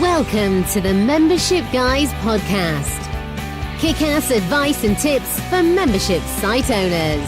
Welcome to the Membership Guys podcast. Kick-ass advice and tips for membership site owners.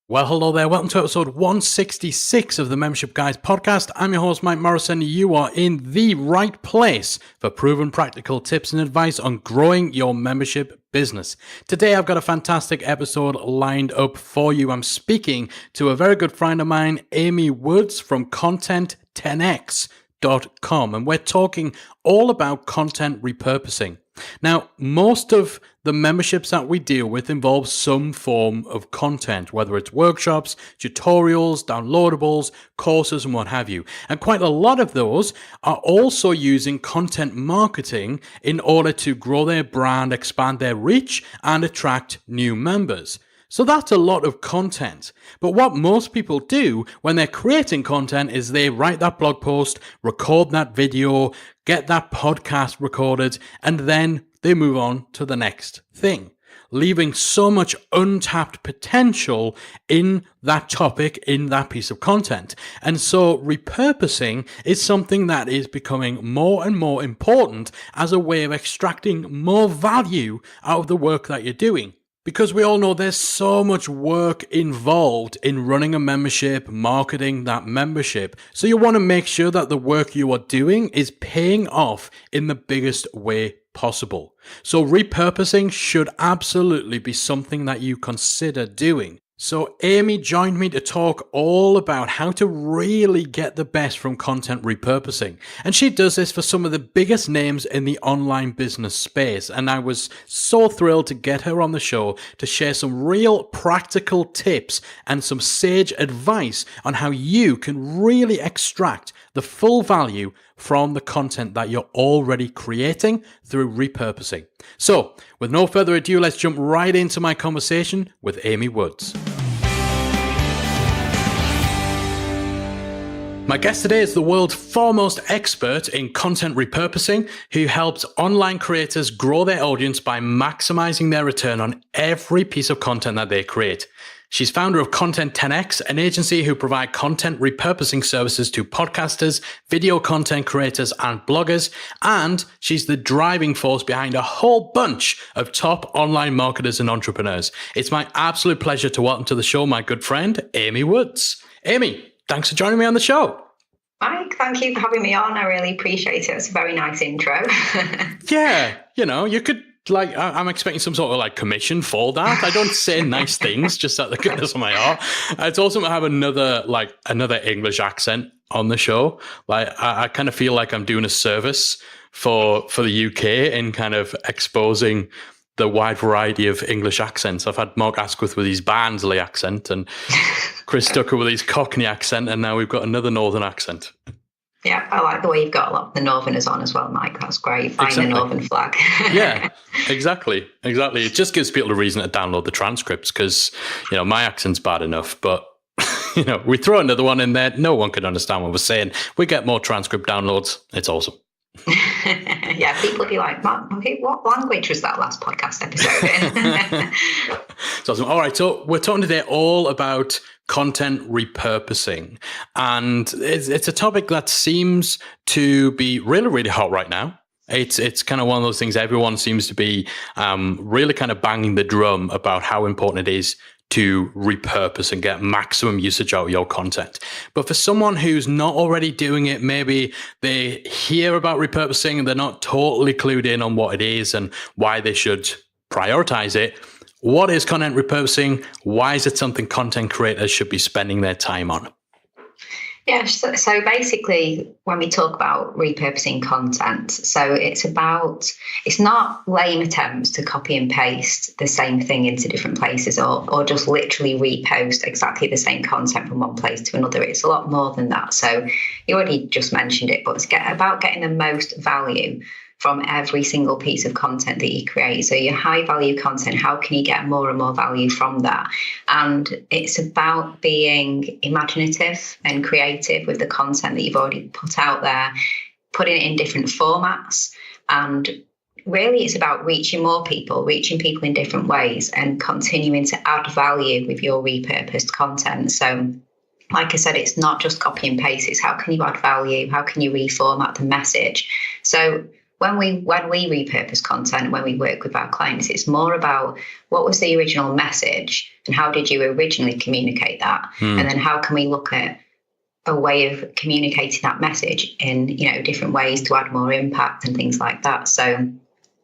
Well, hello there. Welcome to episode 166 of the Membership Guys podcast. I'm your host, Mike Morrison. You are in the right place for proven practical tips and advice on growing your membership business. Today, I've got a fantastic episode lined up for you. I'm speaking to a very good friend of mine, Amy Woods from Content10x.com, and we're talking all about content repurposing. Now, most of the memberships that we deal with involve some form of content, whether it's workshops, tutorials, downloadables, courses, and what have you. And quite a lot of those are also using content marketing in order to grow their brand, expand their reach, and attract new members. So that's a lot of content. But what most people do when they're creating content is they write that blog post, record that video, get that podcast recorded, and then they move on to the next thing, leaving so much untapped potential in that topic, in that piece of content. And so repurposing is something that is becoming more and more important as a way of extracting more value out of the work that you're doing. Because we all know there's so much work involved in running a membership, marketing that membership. So you want to make sure that the work you are doing is paying off in the biggest way possible. So repurposing should absolutely be something that you consider doing. So Amy joined me to talk all about how to really get the best from content repurposing. And she does this for some of the biggest names in the online business space. And I was so thrilled to get her on the show to share some real practical tips and some sage advice on how you can really extract the full value from the content that you're already creating through repurposing. So, with no further ado, let's jump right into my conversation with Amy Woods. My guest today is the world's foremost expert in content repurposing, who helps online creators grow their audience by maximizing their return on every piece of content that they create. She's founder of Content10x, an agency who provide content repurposing services to podcasters, video content creators, and bloggers. And she's the driving force behind a whole bunch of top online marketers and entrepreneurs. It's my absolute pleasure to welcome to the show my good friend, Amy Woods. Amy, thanks for joining me on the show. Mike, thank you for having me on. I really appreciate it. It's a very nice intro. Yeah, you could... I'm expecting some sort of commission for that. I don't say nice things just out of the goodness of my heart. It's awesome to have another English accent on the show. I kind of feel like I'm doing a service for the UK in kind of exposing the wide variety of English accents. I've had Mark Asquith with his Barnsley accent and Chris Tucker with his Cockney accent, and now we've got another Northern accent. Yeah, I like the way you've got a lot of the Northerners on as well, Mike. That's great. Flying the Northern flag. Yeah, exactly. It just gives people a reason to download the transcripts because, my accent's bad enough, but, we throw another one in there. No one can understand what we're saying. We get more transcript downloads. It's awesome. Yeah, people will be like, what language was that last podcast episode in? It's awesome. All right, so we're talking today all about content repurposing. And it's a topic that seems to be really, really hot right now. It's kind of one of those things everyone seems to be really kind of banging the drum about how important it is to repurpose and get maximum usage out of your content. But for someone who's not already doing it, maybe they hear about repurposing and they're not totally clued in on what it is and why they should prioritize it. What is content repurposing? Why is it something content creators should be spending their time on? Yeah, so basically, when we talk about repurposing content, so it's not lame attempts to copy and paste the same thing into different places or just literally repost exactly the same content from one place to another. It's a lot more than that. So you already just mentioned it, but it's about getting the most value from every single piece of content that you create. So your high value content, how can you get more and more value from that? And it's about being imaginative and creative with the content that you've already put out there, putting it in different formats. And really it's about reaching people in different ways and continuing to add value with your repurposed content. So like I said, it's not just copy and paste. It's how can you add value? How can you reformat the message? So when we repurpose content, when we work with our clients, it's more about what was the original message and how did you originally communicate that? And then how can we look at a way of communicating that message in, different ways to add more impact and things like that. So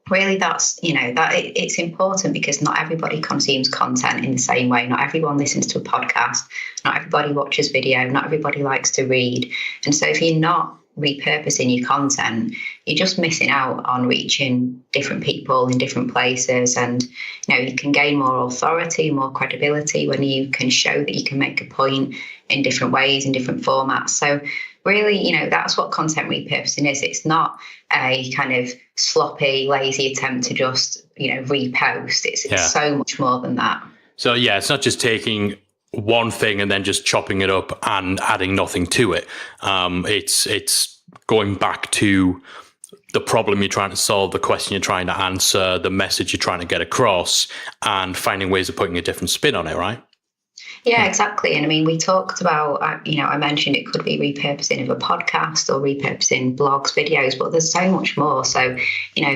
really that's, it's important because not everybody consumes content in the same way. Not everyone listens to a podcast. Not everybody watches video. Not everybody likes to read. And so if you're not repurposing your content, you're just missing out on reaching different people in different places. And you can gain more authority, more credibility when you can show that you can make a point in different ways, in different formats. So really, that's what content repurposing is. It's not a kind of sloppy, lazy attempt to just repost. It's so much more than that. So it's not just taking one thing and then just chopping it up and adding nothing to it. It's going back to the problem you're trying to solve, the question you're trying to answer, the message you're trying to get across, and finding ways of putting a different spin on it, right? Yeah, exactly. And I mean, we talked about, I mentioned it could be repurposing of a podcast or repurposing blogs, videos, but there's so much more. So,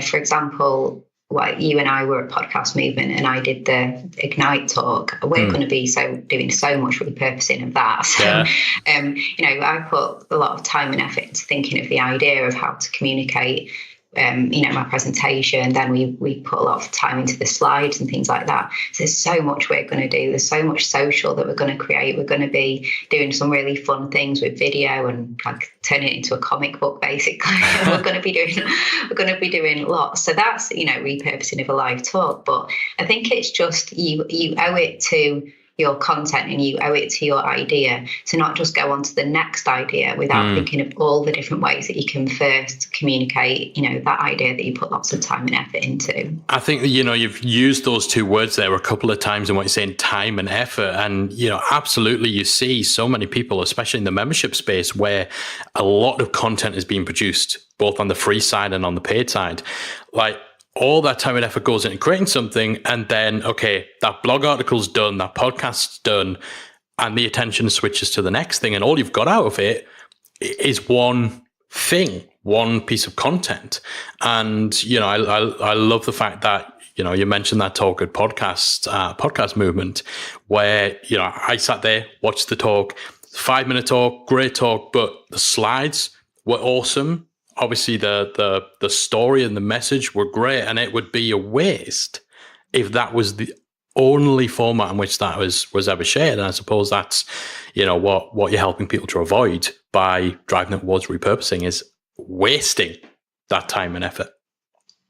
for example, like you and I were at Podcast Movement and I did the Ignite talk. We're going to be doing so much repurposing of that. So, I put a lot of time and effort into thinking of the idea of how to communicate, my presentation. Then we put a lot of time into the slides and things like that. So there's so much we're going to do. There's so much social that we're going to create. We're going to be doing some really fun things with video and like turning it into a comic book, basically. we're going to be doing lots. So that's, repurposing of a live talk. But I think it's just you owe it to your content and you owe it to your idea to not just go on to the next idea without thinking of all the different ways that you can first communicate, that idea that you put lots of time and effort into. I think, you've used those two words there a couple of times in what you're saying, time and effort. And, absolutely, you see so many people, especially in the membership space, where a lot of content is being produced, both on the free side and on the paid side. Like, all that time and effort goes into creating something, and then, okay, that blog article's done, that podcast's done, and the attention switches to the next thing, and all you've got out of it is one thing, one piece of content. And, I love the fact that, you mentioned that talk at Podcast Movement, where, I sat there, watched the talk, 5-minute talk, great talk, but the slides were awesome. Obviously, the story and the message were great, and it would be a waste if that was the only format in which that was ever shared. And I suppose that's, what you're helping people to avoid by driving towards repurposing is wasting that time and effort.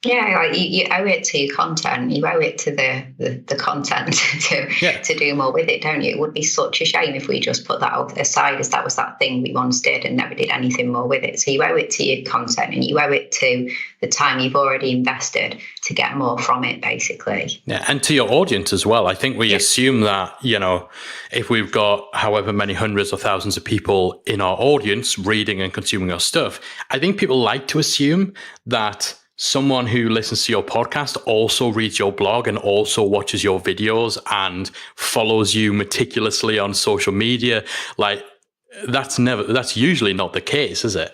Yeah, like you owe it to your content. You owe it to the content to do more with it, don't you? It would be such a shame if we just put that aside as that was that thing we once did and never did anything more with it. So you owe it to your content and you owe it to the time you've already invested to get more from it, basically. Yeah, and to your audience as well. I think we assume that, if we've got however many hundreds or thousands of people in our audience reading and consuming our stuff, I think people like to assume that someone who listens to your podcast also reads your blog and also watches your videos and follows you meticulously on social media. Like that's usually not the case, is it?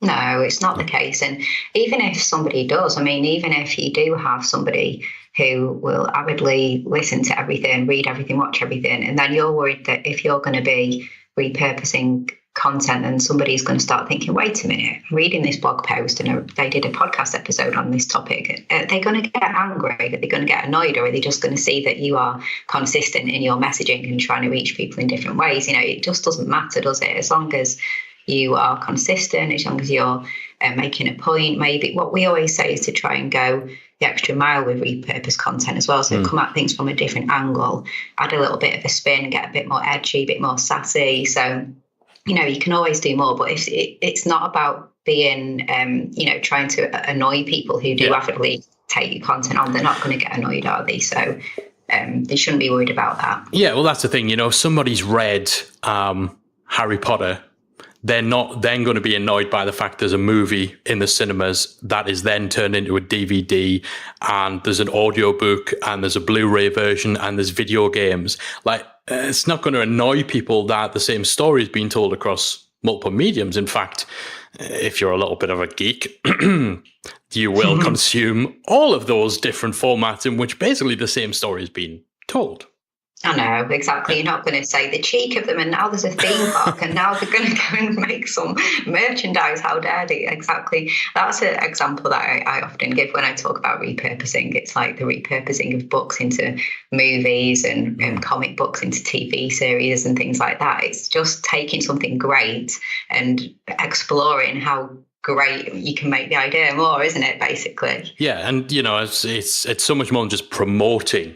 No, it's not the case. And even if somebody does, even if you do have somebody who will avidly listen to everything, read everything, watch everything, and then you're worried that if you're going to be repurposing content and somebody's going to start thinking, wait a minute, I'm reading this blog post and they did a podcast episode on this topic. Are they going to get angry? Are they going to get annoyed? Or are they just going to see that you are consistent in your messaging and trying to reach people in different ways? It just doesn't matter, does it? As long as you are consistent, as long as you're making a point, maybe what we always say is to try and go the extra mile with repurposed content as well. So come at things from a different angle, add a little bit of a spin, get a bit more edgy, a bit more sassy. So you can always do more, but if it's not about being, trying to annoy people who do avidly take your content on. They're not going to get annoyed, are they? So they shouldn't be worried about that. Yeah, well, that's the thing. If somebody's read Harry Potter, they're not then going to be annoyed by the fact there's a movie in the cinemas that is then turned into a DVD, and there's an audio book, and there's a Blu-ray version, and there's video games. Like, it's not going to annoy people that the same story is being told across multiple mediums. In fact, if you're a little bit of a geek, you will consume all of those different formats in which basically the same story is being told. I know, exactly. You're not going to say the cheek of them, and now there's a theme park, and now they're going to go and make some merchandise. How dare they? Exactly. That's an example that I often give when I talk about repurposing. It's like the repurposing of books into movies and comic books into TV series and things like that. It's just taking something great and exploring how great you can make the idea more, isn't it, basically? Yeah, and, it's so much more than just promoting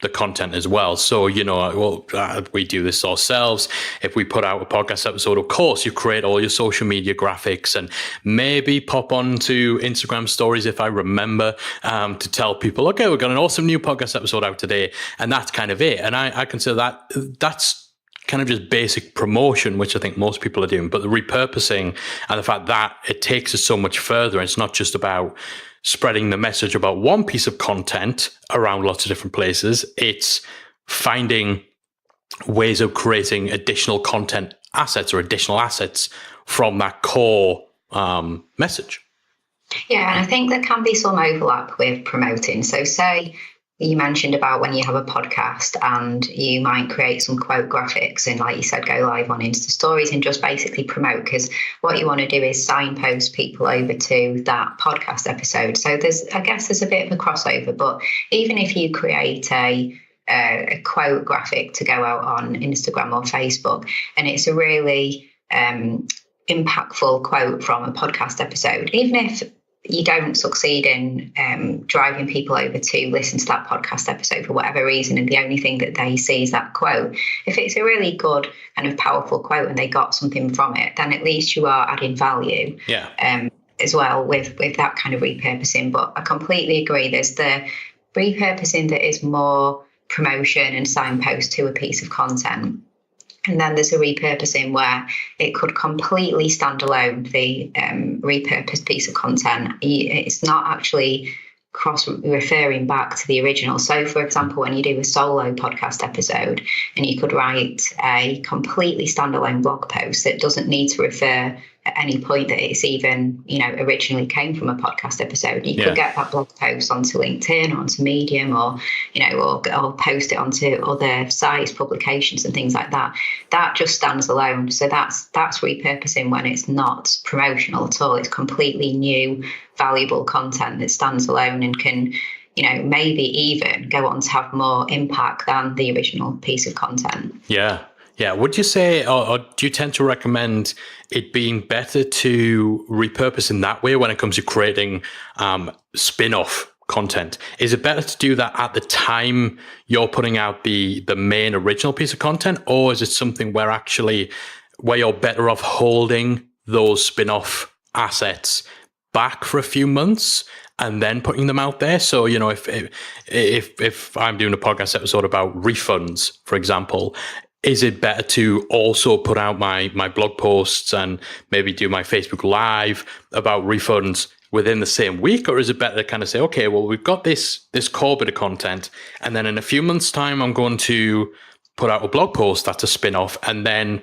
the content as well. So, we do this ourselves. If we put out a podcast episode, of course, you create all your social media graphics and maybe pop onto Instagram stories if I remember to tell people, okay, we've got an awesome new podcast episode out today. And that's kind of it. And I consider that's kind of just basic promotion, which I think most people are doing. But the repurposing and the fact that it takes us so much further, and it's not just about spreading the message about one piece of content around lots of different places. It's finding ways of creating additional content assets or additional assets from that core message. Yeah, and I think there can be some overlap with promoting. So say you mentioned about when you have a podcast and you might create some quote graphics and, like you said, go live on Insta stories and just basically promote, because what you want to do is signpost people over to that podcast episode. So there's a bit of a crossover, but even if you create a quote graphic to go out on Instagram or Facebook, and it's a really impactful quote from a podcast episode, even if you don't succeed in driving people over to listen to that podcast episode for whatever reason, and the only thing that they see is that quote, if it's a really good kind of powerful quote and they got something from it, then at least you are adding value as well with that kind of repurposing. But I completely agree, there's the repurposing that is more promotion and signpost to a piece of content. And then there's a repurposing where it could completely stand alone, the repurposed piece of content. It's not actually cross-referring back to the original. So, for example, when you do a solo podcast episode and you could write a completely standalone blog post that doesn't need to refer at any point that it's even, originally came from a podcast episode, you could get that blog post onto LinkedIn or onto Medium or post it onto other sites, publications and things like that. That just stands alone. So that's repurposing when it's not promotional at all. It's completely new, valuable content that stands alone and can, maybe even go on to have more impact than the original piece of content. Yeah. Yeah. Would you say, or do you tend to recommend it being better to repurpose in that way when it comes to creating spin-off content? Is it better to do that at the time you're putting out the main original piece of content, or is it something where you're better off holding those spin-off assets back for a few months and then putting them out there? So, if I'm doing a podcast episode about refunds, for example, is it better to also put out my blog posts and maybe do my Facebook Live about refunds within the same week? Or is it better to kind of say, okay, well, we've got this core bit of content, and then in a few months' time, I'm going to put out a blog post that's a spin-off, and then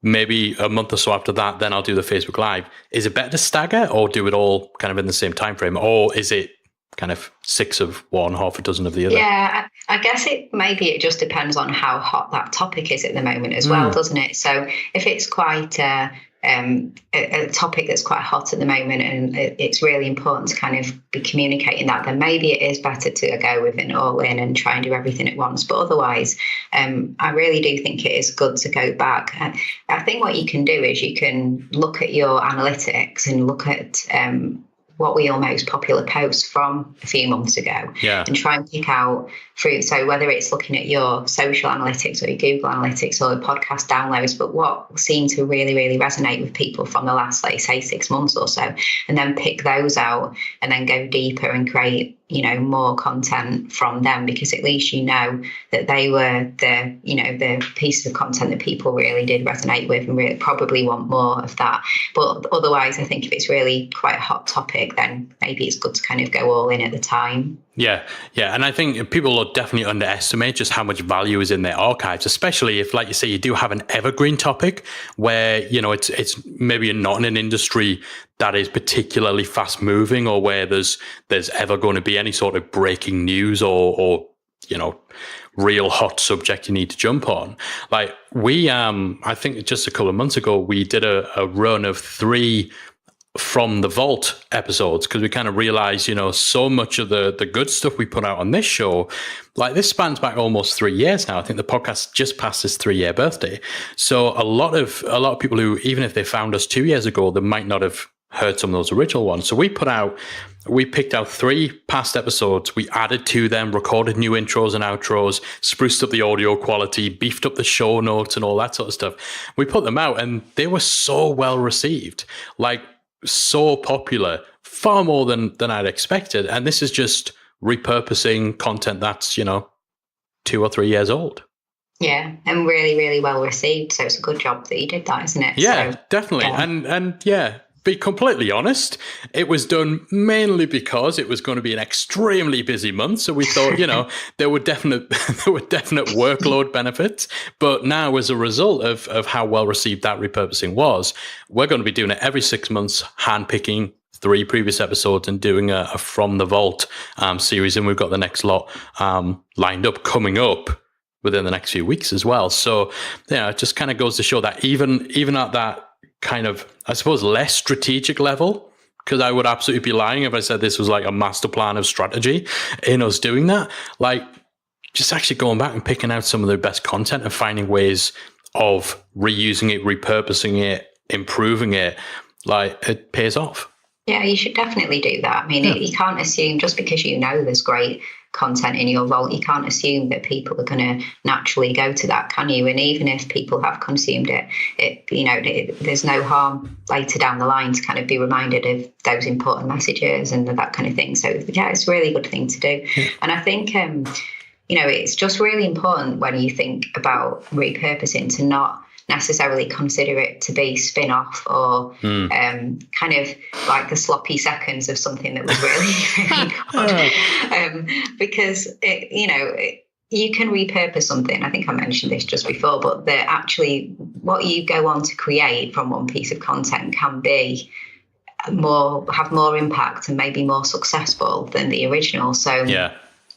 maybe a month or so after that, then I'll do the Facebook Live. Is it better to stagger or do it all kind of in the same time frame? Or is it kind of 6 of one, half a dozen of the other? Yeah, I guess it just depends on how hot that topic is at the moment as well, doesn't it? So if it's quite a topic that's quite hot at the moment and it's really important to kind of be communicating that, then maybe it is better to go with it all in and try and do everything at once. But otherwise, I really do think it is good to go back. I think what you can do is you can look at your analytics and look at what were your most popular posts from a few months ago, and try and pick out through. So whether it's looking at your social analytics or your Google analytics or podcast downloads, but what seemed to really, really resonate with people from the last, like, say, 6 months or so, and then pick those out and then go deeper and create, more content from them, because at least that they were the pieces of content that people really did resonate with and really probably want more of that. But otherwise, I think if it's really quite a hot topic, then maybe it's good to kind of go all in at the time. Yeah, and I think people will definitely underestimate just how much value is in their archives, especially if, like you say, you do have an evergreen topic where, it's maybe not in an industry that is particularly fast moving, or where there's ever going to be any sort of breaking news or real hot subject you need to jump on. Like we, I think just a couple of months ago, we did a run of 3 From the Vault episodes, because we kind of realized, so much of the good stuff we put out on this show, like this spans back almost 3 years now. I think the podcast just passed its 3-year birthday. So a lot of people who, even if they found us 2 years ago, they might not have heard some of those original ones. So we picked out 3 past episodes. We added to them, recorded new intros and outros, spruced up the audio quality, beefed up the show notes and all that sort of stuff. We put them out and they were so well received. Like, so popular, far more than I'd expected. And this is just repurposing content that's 2 or 3 years old. Yeah, and really, really well received. So it's a good job that you did that, isn't it? Yeah, so, definitely. Yeah. And yeah, be completely honest, it was done mainly because it was going to be an extremely busy month. So we thought, there were definite workload benefits. But now, as a result of how well received that repurposing was, we're going to be doing it every 6 months, handpicking 3 previous episodes and doing a From the Vault series. And we've got the next lot lined up, coming up within the next few weeks as well. So, it just kind of goes to show that even at that kind of, I suppose, less strategic level, because I would absolutely be lying if I said this was like a master plan of strategy in us doing that. Like, just actually going back and picking out some of the best content and finding ways of reusing it, repurposing it, improving it, like, it pays off. Yeah, you should definitely do that. I mean, you can't assume just because there's great content in your vault, you can't assume that people are going to naturally go to that, can you? And even if people have consumed it, there's no harm later down the line to kind of be reminded of those important messages and that kind of thing. So yeah, it's a really good thing to do. Yeah. And I think, it's just really important when you think about repurposing to not necessarily consider it to be spin-off or kind of like the sloppy seconds of something that was really, really good. Because, you can repurpose something. I think I mentioned this just before, but that actually what you go on to create from one piece of content can be have more impact and maybe more successful than the original. So,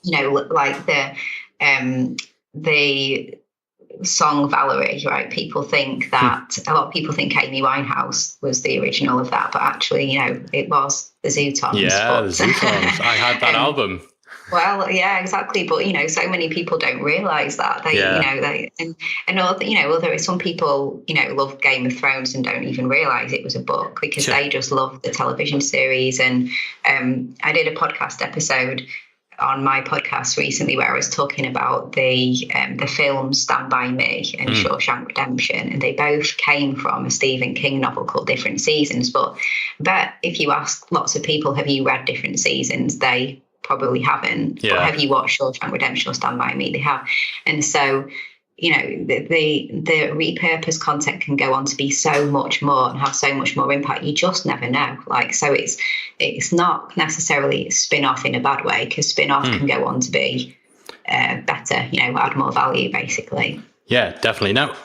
like the song Valerie, right? People think that a lot of people think Amy Winehouse was the original of that, but actually, it was the Zootons. Yeah, the Zootons. I had that album. Well, yeah, exactly. But so many people don't realise that some people love Game of Thrones and don't even realise it was a book because they just love the television series. And I did a podcast episode on my podcast recently where I was talking about the film Stand By Me and Shawshank Redemption, and they both came from a Stephen King novel called Different Seasons. But if you ask lots of people, have you read Different Seasons? They probably haven't. Yeah. But have you watched Shawshank Redemption or Stand By Me? They have. And so, the repurposed content can go on to be so much more and have so much more impact. You just never know. So it's not necessarily a spin-off in a bad way, because spin-off can go on to be better, add more value, basically. Yeah, definitely. Now,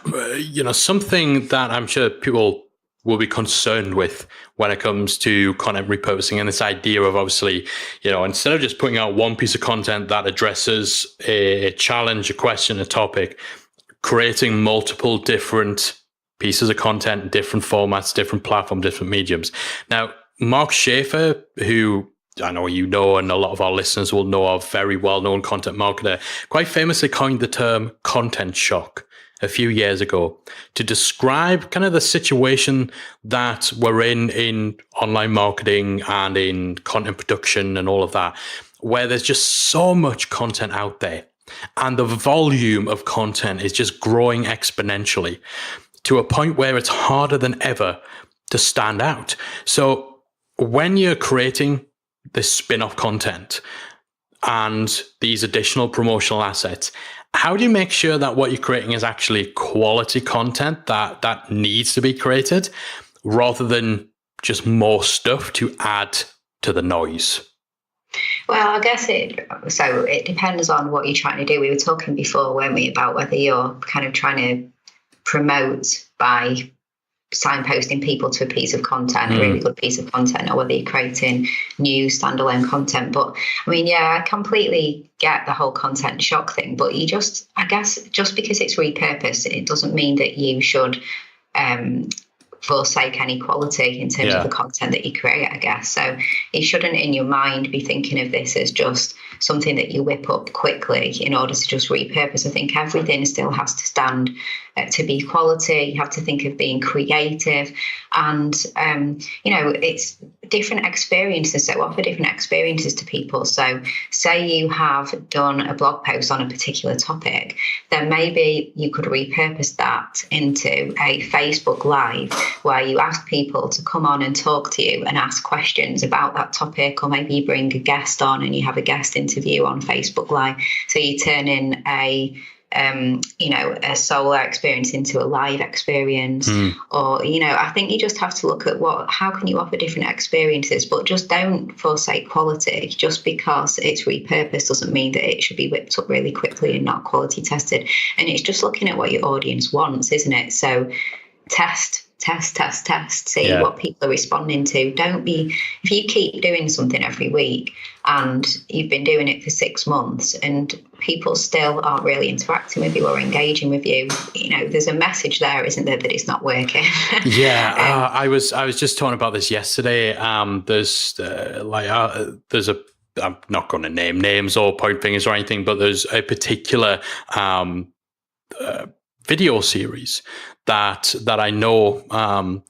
something that I'm sure people will be concerned with when it comes to content repurposing, and this idea of obviously, instead of just putting out one piece of content that addresses a challenge, a question, a topic, creating multiple different pieces of content, different formats, different platforms, different mediums. Now, Mark Schaefer, who I know and a lot of our listeners will know of, very well-known content marketer, quite famously coined the term content shock a few years ago to describe kind of the situation that we're in online marketing and in content production and all of that, where there's just so much content out there. And the volume of content is just growing exponentially to a point where it's harder than ever to stand out. So when you're creating this spin-off content and these additional promotional assets, how do you make sure that what you're creating is actually quality content that needs to be created, rather than just more stuff to add to the noise? Well, I guess it depends on what you're trying to do. We were talking before, weren't we, about whether you're kind of trying to promote by signposting people to a piece of content, a really good piece of content, or whether you're creating new standalone content. But I mean, yeah, I completely get the whole content shock thing, but I guess just because it's repurposed, it doesn't mean that you should forsake any quality in terms of the content that you create, I guess. So you shouldn't in your mind be thinking of this as just something that you whip up quickly in order to just repurpose. I think everything still has to stand to be quality. You have to think of being creative, and it's different experiences that offer different experiences to people. So say you have done a blog post on a particular topic, then maybe you could repurpose that into a Facebook Live where you ask people to come on and talk to you and ask questions about that topic, or maybe you bring a guest on and you have a guest interview on Facebook Live. So you turn in a solo experience into a live experience, or I think you just have to look at how can you offer different experiences, but just don't forsake quality. Just because it's repurposed doesn't mean that it should be whipped up really quickly and not quality tested. And it's just looking at what your audience wants, isn't it? So test, see what people are responding to. If you keep doing something every week and you've been doing it for 6 months and people still aren't really interacting with you or engaging with you, there's a message there, isn't there, that it's not working. I was just talking about this yesterday. There's I'm not going to name names or point fingers or anything, but there's a particular video series that I know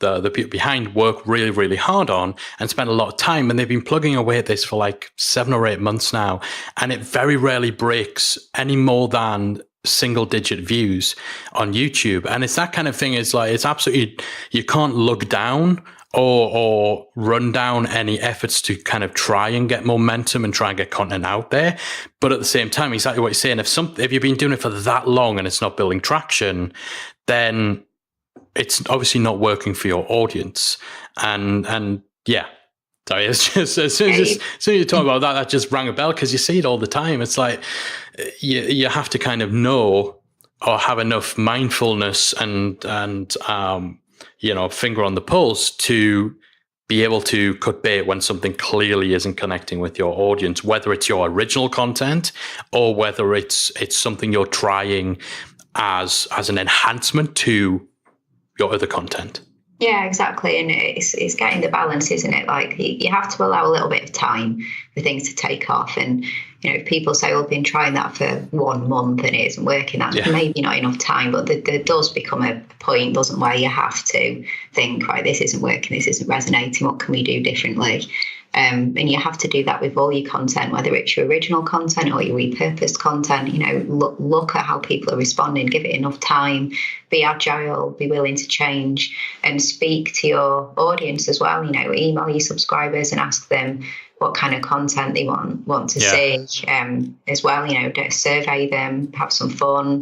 the people behind work really, really hard on and spend a lot of time, and they've been plugging away at this for like 7 or 8 months now, and it very rarely breaks any more than single-digit views on YouTube. And it's that kind of thing. It's like, it's absolutely, you can't look down or run down any efforts to kind of try and get momentum and try and get content out there. But at the same time, exactly what you're saying, if you've been doing it for that long and it's not building traction, it's obviously not working for your audience. And yeah, sorry, it's just as soon as you talk about that just rang a bell, because you see it all the time. It's like you have to kind of know or have enough mindfulness and finger on the pulse to be able to cut bait when something clearly isn't connecting with your audience, whether it's your original content or whether it's something you're trying as an enhancement to your other content. Yeah, exactly. And it's getting the balance, isn't it? Like you have to allow a little bit of time for things to take off. And, if people say, I've been trying that for 1 month and it isn't working, that's maybe not enough time. But there does become a point, doesn't, where you have to think, right, this isn't working, this isn't resonating, what can we do differently? And you have to do that with all your content, whether it's your original content or your repurposed content. Look at how people are responding, give it enough time, be agile, be willing to change, and speak to your audience as well. Email your subscribers and ask them what kind of content they want to see as well. Survey them, have some fun,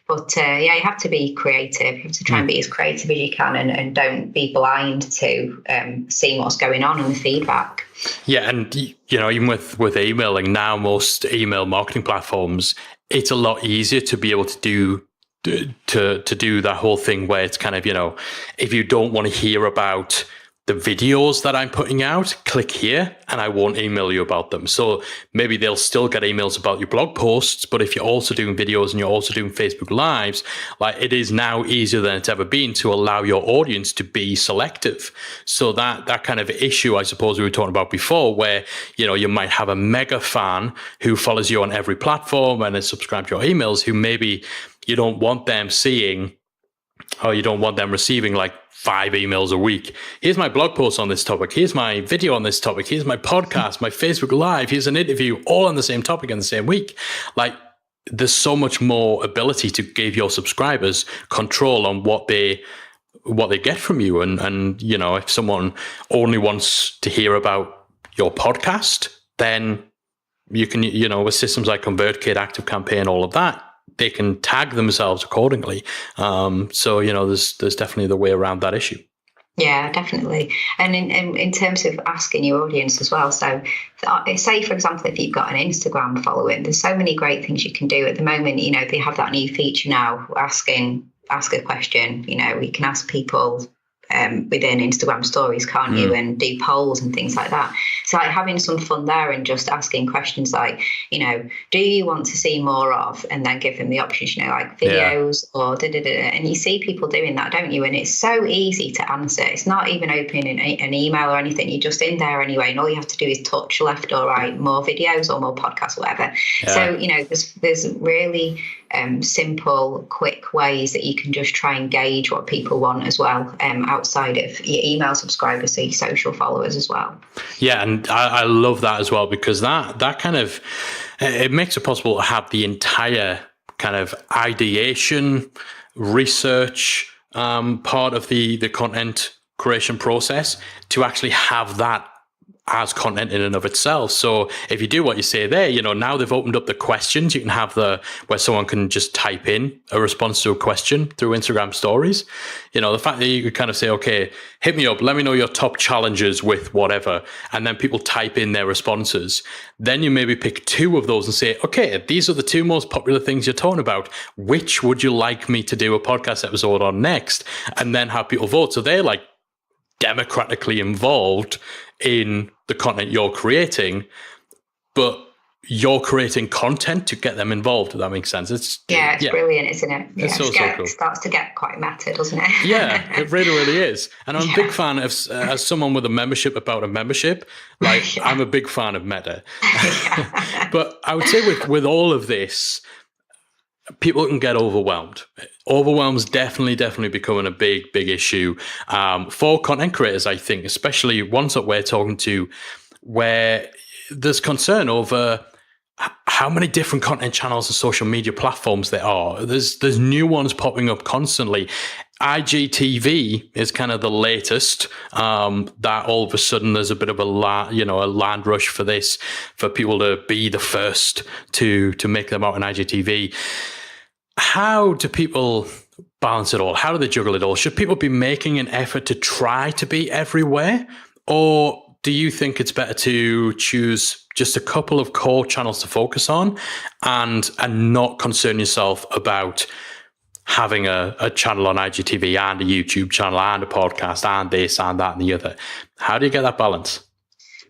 But you have to be creative. You have to try and be as creative as you can, and don't be blind to seeing what's going on and the feedback. Yeah, and even with emailing now, most email marketing platforms, it's a lot easier to be able to do that whole thing where it's kind of, if you don't want to hear about the videos that I'm putting out, click here and I won't email you about them. So maybe they'll still get emails about your blog posts, but if you're also doing videos and you're also doing Facebook Lives, it is now easier than it's ever been to allow your audience to be selective. So that kind of issue, I suppose we were talking about before, where, you might have a mega fan who follows you on every platform and is subscribed to your emails, who maybe you don't want them seeing, or you don't want them receiving 5 emails a week. Here's my blog post on this topic. Here's my video on this topic. Here's my podcast, my Facebook Live. Here's an interview, all on the same topic in the same week. There's so much more ability to give your subscribers control on what they get from you. And if someone only wants to hear about your podcast, then you can, with systems like ConvertKit, ActiveCampaign, all of that, they can tag themselves accordingly. So, there's definitely the way around that issue. Yeah, definitely. And in terms of asking your audience as well. So say, for example, if you've got an Instagram following, there's so many great things you can do at the moment. They have that new feature now, ask a question. You can ask people within Instagram stories, can't you? And do polls and things like that. So like having some fun there and just asking questions like, do you want to see more of, and then give them the options, like videos or and you see people doing that, don't you? And it's so easy to answer. It's not even opening an email or anything. You're just in there anyway, and all you have to do is touch left or right, more videos or more podcasts, whatever. So there's really simple, quick ways that you can just try and gauge what people want as well, outside of your email subscribers, so your social followers as well. Yeah, and I love that as well, because that kind of, it makes it possible to have the entire kind of ideation, research part of the content creation process, to actually have that as content in and of itself. So if you do what you say there, now they've opened up the questions. You can have where someone can just type in a response to a question through Instagram stories. The fact that you could kind of say, okay, hit me up, let me know your top challenges with whatever. And then people type in their responses. Then you maybe pick 2 of those and say, okay, these are the 2 most popular things you're talking about. Which would you like me to do a podcast episode on next? And then have people vote. So they're like democratically involved in the content you're creating, but you're creating content to get them involved, if that makes sense. It's brilliant, isn't it? Yeah, it's so cool. It starts to get quite meta, doesn't it? Yeah, it really, really is. And I'm a big fan of, as someone with a membership about a membership, I'm a big fan of meta. But I would say with all of this, people can get overwhelmed. Overwhelm's definitely becoming a big issue for content creators, I think, especially ones that we're talking to, where there's concern over how many different content channels and social media platforms there are. There's new ones popping up constantly. IGTV is kind of the latest, that all of a sudden there's a bit of a land rush for this, for people to be the first to make them out on IGTV. How do people balance it all? How do they juggle it all? Should people be making an effort to try to be everywhere? Or do you think it's better to choose just a couple of core channels to focus on and not concern yourself about having a channel on IGTV and a YouTube channel and a podcast and this and that and the other? How do you get that balance?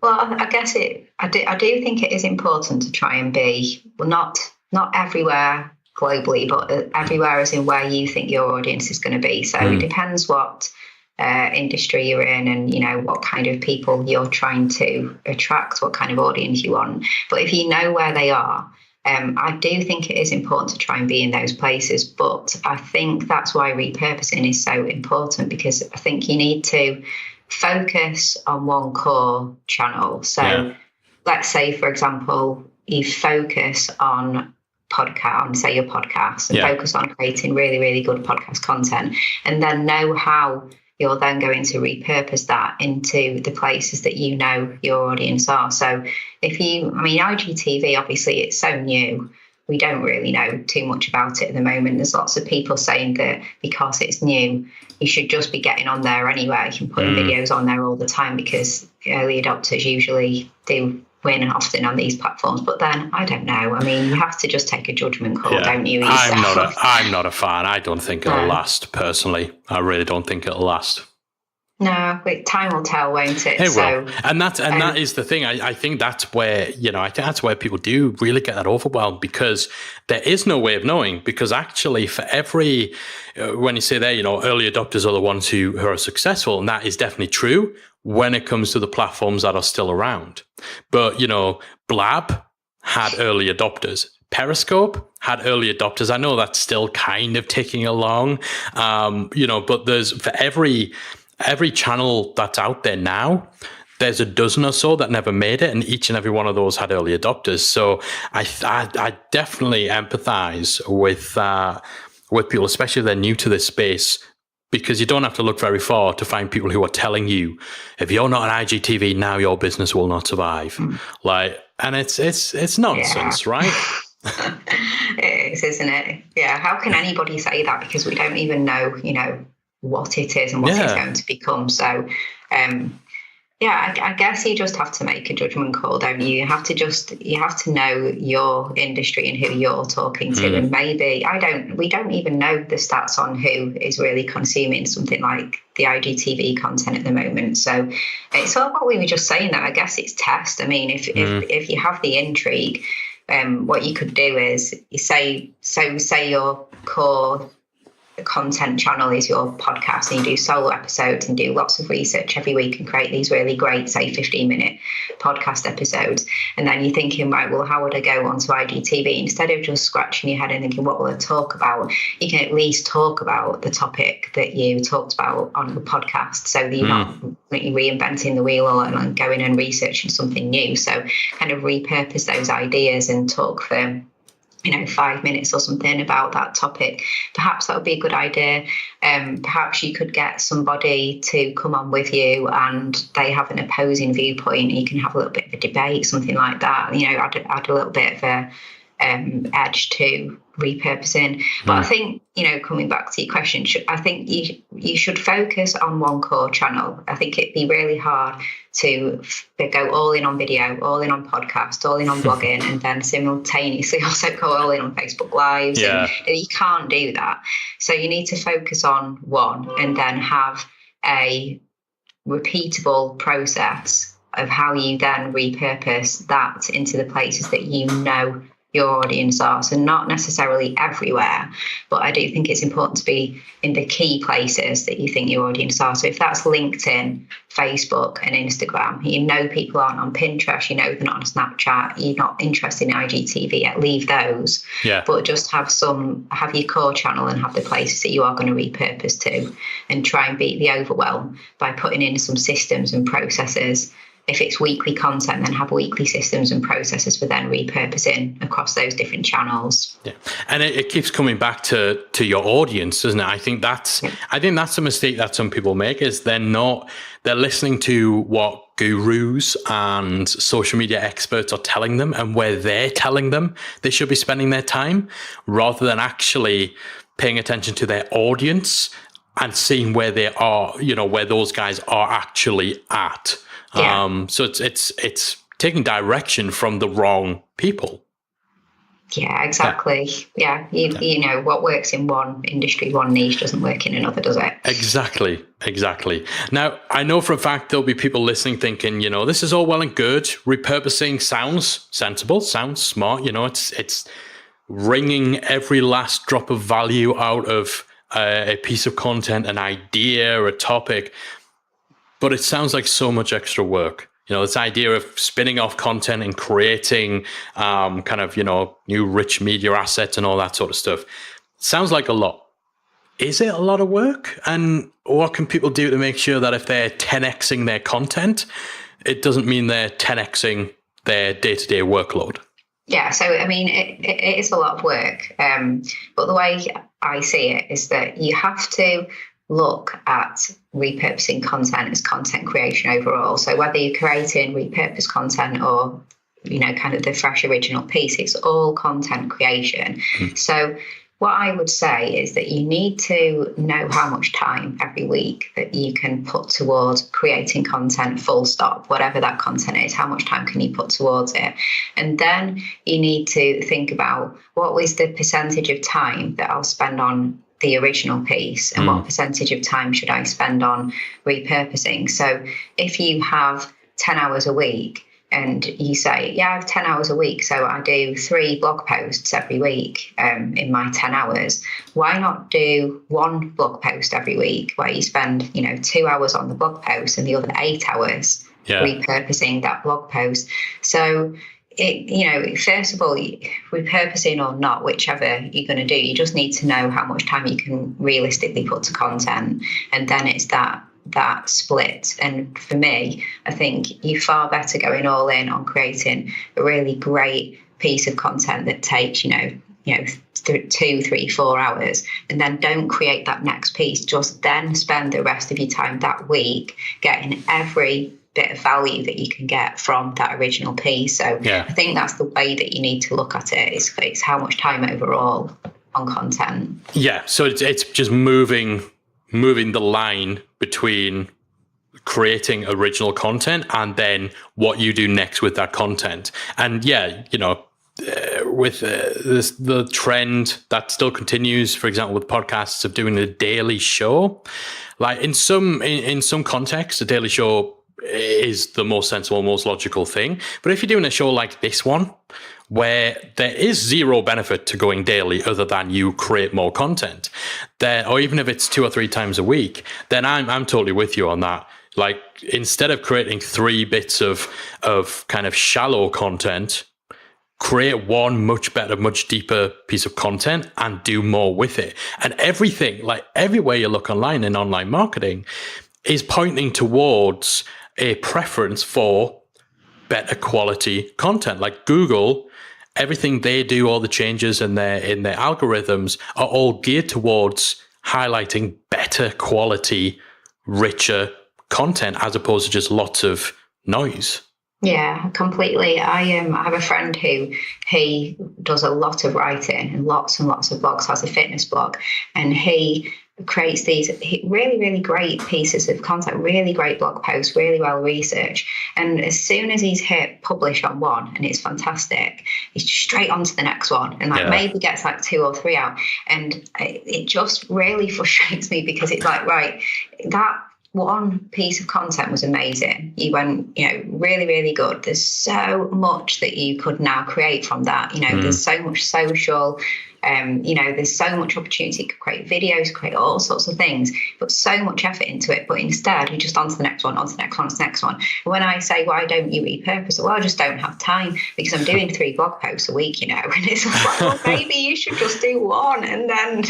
Well, I guess I do think it is important to try and be, well, not everywhere globally, but everywhere as in where you think your audience is going to be. So it depends what industry you're in and what kind of people you're trying to attract, what kind of audience you want. But if you know where they are, I do think it is important to try and be in those places. But I think that's why repurposing is so important, because I think you need to focus on one core channel. So let's say, for example, you focus on your podcast and focus on creating really, really good podcast content, and then know how you're then going to repurpose that into the places that your audience are. So IGTV, obviously it's so new, we don't really know too much about it at the moment. There's lots of people saying that because it's new, you should just be getting on there anyway and putting videos on there all the time, because early adopters usually do win often on these platforms. But then I don't know. You have to just take a judgment call, don't you? I'm not a fan. I don't think it'll last. Personally, I really don't think it'll last. No, but time will tell, won't it? It will. And that is the thing. I think that's where that's where people do really get that overwhelmed, because there is no way of knowing. Because actually, for every when you say there, early adopters are the ones who are successful, and that is definitely true when it comes to the platforms that are still around. But Blab had early adopters. Periscope had early adopters. I know that's still kind of ticking along, but there's for every channel that's out there now, there's a dozen or so that never made it, and each and every one of those had early adopters. So I definitely empathize with people, especially if they're new to this space, because you don't have to look very far to find people who are telling you, if you're not on IGTV now, your business will not survive. And it's nonsense, right? It is, isn't it? Yeah. How can anybody say that? Because we don't even know, what it is and what it's going to become. So, I guess you just have to make a judgment call, don't you? You have to know your industry and who you're talking to. And maybe we don't even know the stats on who is really consuming something like the IGTV content at the moment. So it's all what we were just saying, that I guess it's test. I mean, if you have the intrigue, what you could do is say your core content channel is your podcast, and you do solo episodes and do lots of research every week and create these really great, say, 15-minute podcast episodes. And then you're thinking, right, well, how would I go onto IGTV? Instead of just scratching your head and thinking, what will I talk about? You can at least talk about the topic that you talked about on the podcast, so that you're not reinventing the wheel and going and researching something new. So kind of repurpose those ideas and talk for 5 minutes or something about that topic. Perhaps that would be a good idea. Perhaps you could get somebody to come on with you and they have an opposing viewpoint, and you can have a little bit of a debate, something like that. Add a little bit of a edge to repurposing. But I think, coming back to your question, I think you should focus on one core channel. I think it'd be really hard to go all in on video, all in on podcast, all in on blogging, and then simultaneously also go all in on Facebook Lives. Yeah. And you can't do that. So you need to focus on one and then have a repeatable process of how you then repurpose that into the places that your audience are. So not necessarily everywhere, but I do think it's important to be in the key places that you think your audience are. So if that's LinkedIn, Facebook and Instagram, people aren't on Pinterest, they're not on Snapchat, you're not interested in IGTV yet, leave those. Yeah. But just have your core channel and have the places that you are going to repurpose to, and try and beat the overwhelm by putting in some systems and processes. If it's weekly content, then have weekly systems and processes for then repurposing across those different channels. Yeah, and it keeps coming back to your audience, doesn't it? I think that's a mistake that some people make, is they're listening to what gurus and social media experts are telling them and where they're telling them they should be spending their time, rather than actually paying attention to their audience and seeing where they are, where those guys are actually at. Yeah. So it's taking direction from the wrong people. Yeah, exactly. Yeah. What works in one industry, one niche, doesn't work in another, does it? Exactly. Now, I know for a fact there'll be people listening thinking, this is all well and good. Repurposing sounds sensible, sounds smart. It's wringing every last drop of value out of a piece of content, an idea, a topic. But it sounds like so much extra work. This idea of spinning off content and creating new rich media assets and all that sort of stuff. Sounds like a lot. Is it a lot of work? And what can people do to make sure that if they're 10xing their content, it doesn't mean they're 10xing their day-to-day workload? Yeah, so I mean, it is a lot of work. But the way I see it is that you have to look at repurposing content as content creation overall. So whether you're creating repurposed content or, kind of the fresh original piece, it's all content creation. So what I would say is that you need to know how much time every week that you can put towards creating content, full stop, whatever that content is, how much time can you put towards it? And then you need to think about what was the percentage of time that I'll spend on the original piece, and what percentage of time should I spend on repurposing. So if you have 10 hours a week and you say, I have 10 hours a week, so I do 3 blog posts every week in my 10 hours, why not do 1 blog post every week where you spend 2 hours on the blog post and the other 8 hours repurposing that blog post? So first of all, repurposing or not, whichever you're going to do, you just need to know how much time you can realistically put to content, and then it's that split. And for me, I think you're far better going all in on creating a really great piece of content that takes 2, 3, 4 hours, and then don't create that next piece. Just then spend the rest of your time that week getting every bit of value that you can get from that original piece. So I think that's the way that you need to look at it. It's how much time overall on content. Yeah, so it's just moving moving the line between creating original content and then what you do next with that content. And yeah, with the trend that still continues, for example, with podcasts, of doing a daily show, like in some contexts, a daily show is the most sensible, most logical thing. But if you're doing a show like this one, where there is zero benefit to going daily other than you create more content, then, or even if it's 2 or 3 times a week, then I'm totally with you on that. Like, instead of creating 3 bits of kind of shallow content, create one much better, much deeper piece of content and do more with it. And everything, like everywhere you look online in online marketing, is pointing towards a preference for better quality content. Like Google, everything they do, all the changes in their algorithms are all geared towards highlighting better quality, richer content as opposed to just lots of noise. Yeah, completely. I have a friend he does a lot of writing and lots of blogs, has a fitness blog, and he creates these really, really great pieces of content, really great blog posts, really well researched. And as soon as he's hit publish on one and it's fantastic, he's straight on to the next one, and maybe gets like 2 or 3 out. And it just really frustrates me because it's like, right, that one piece of content was amazing. You went, really, really good. There's so much that you could now create from that. There's so much social, there's so much opportunity to create videos, create all sorts of things, put so much effort into it. But instead, you're just on to the next one, on to the next one, on to the next one. And when I say, why don't you repurpose? Well, I just don't have time because I'm doing 3 blog posts a week, and it's like, well, maybe you should just do one and then,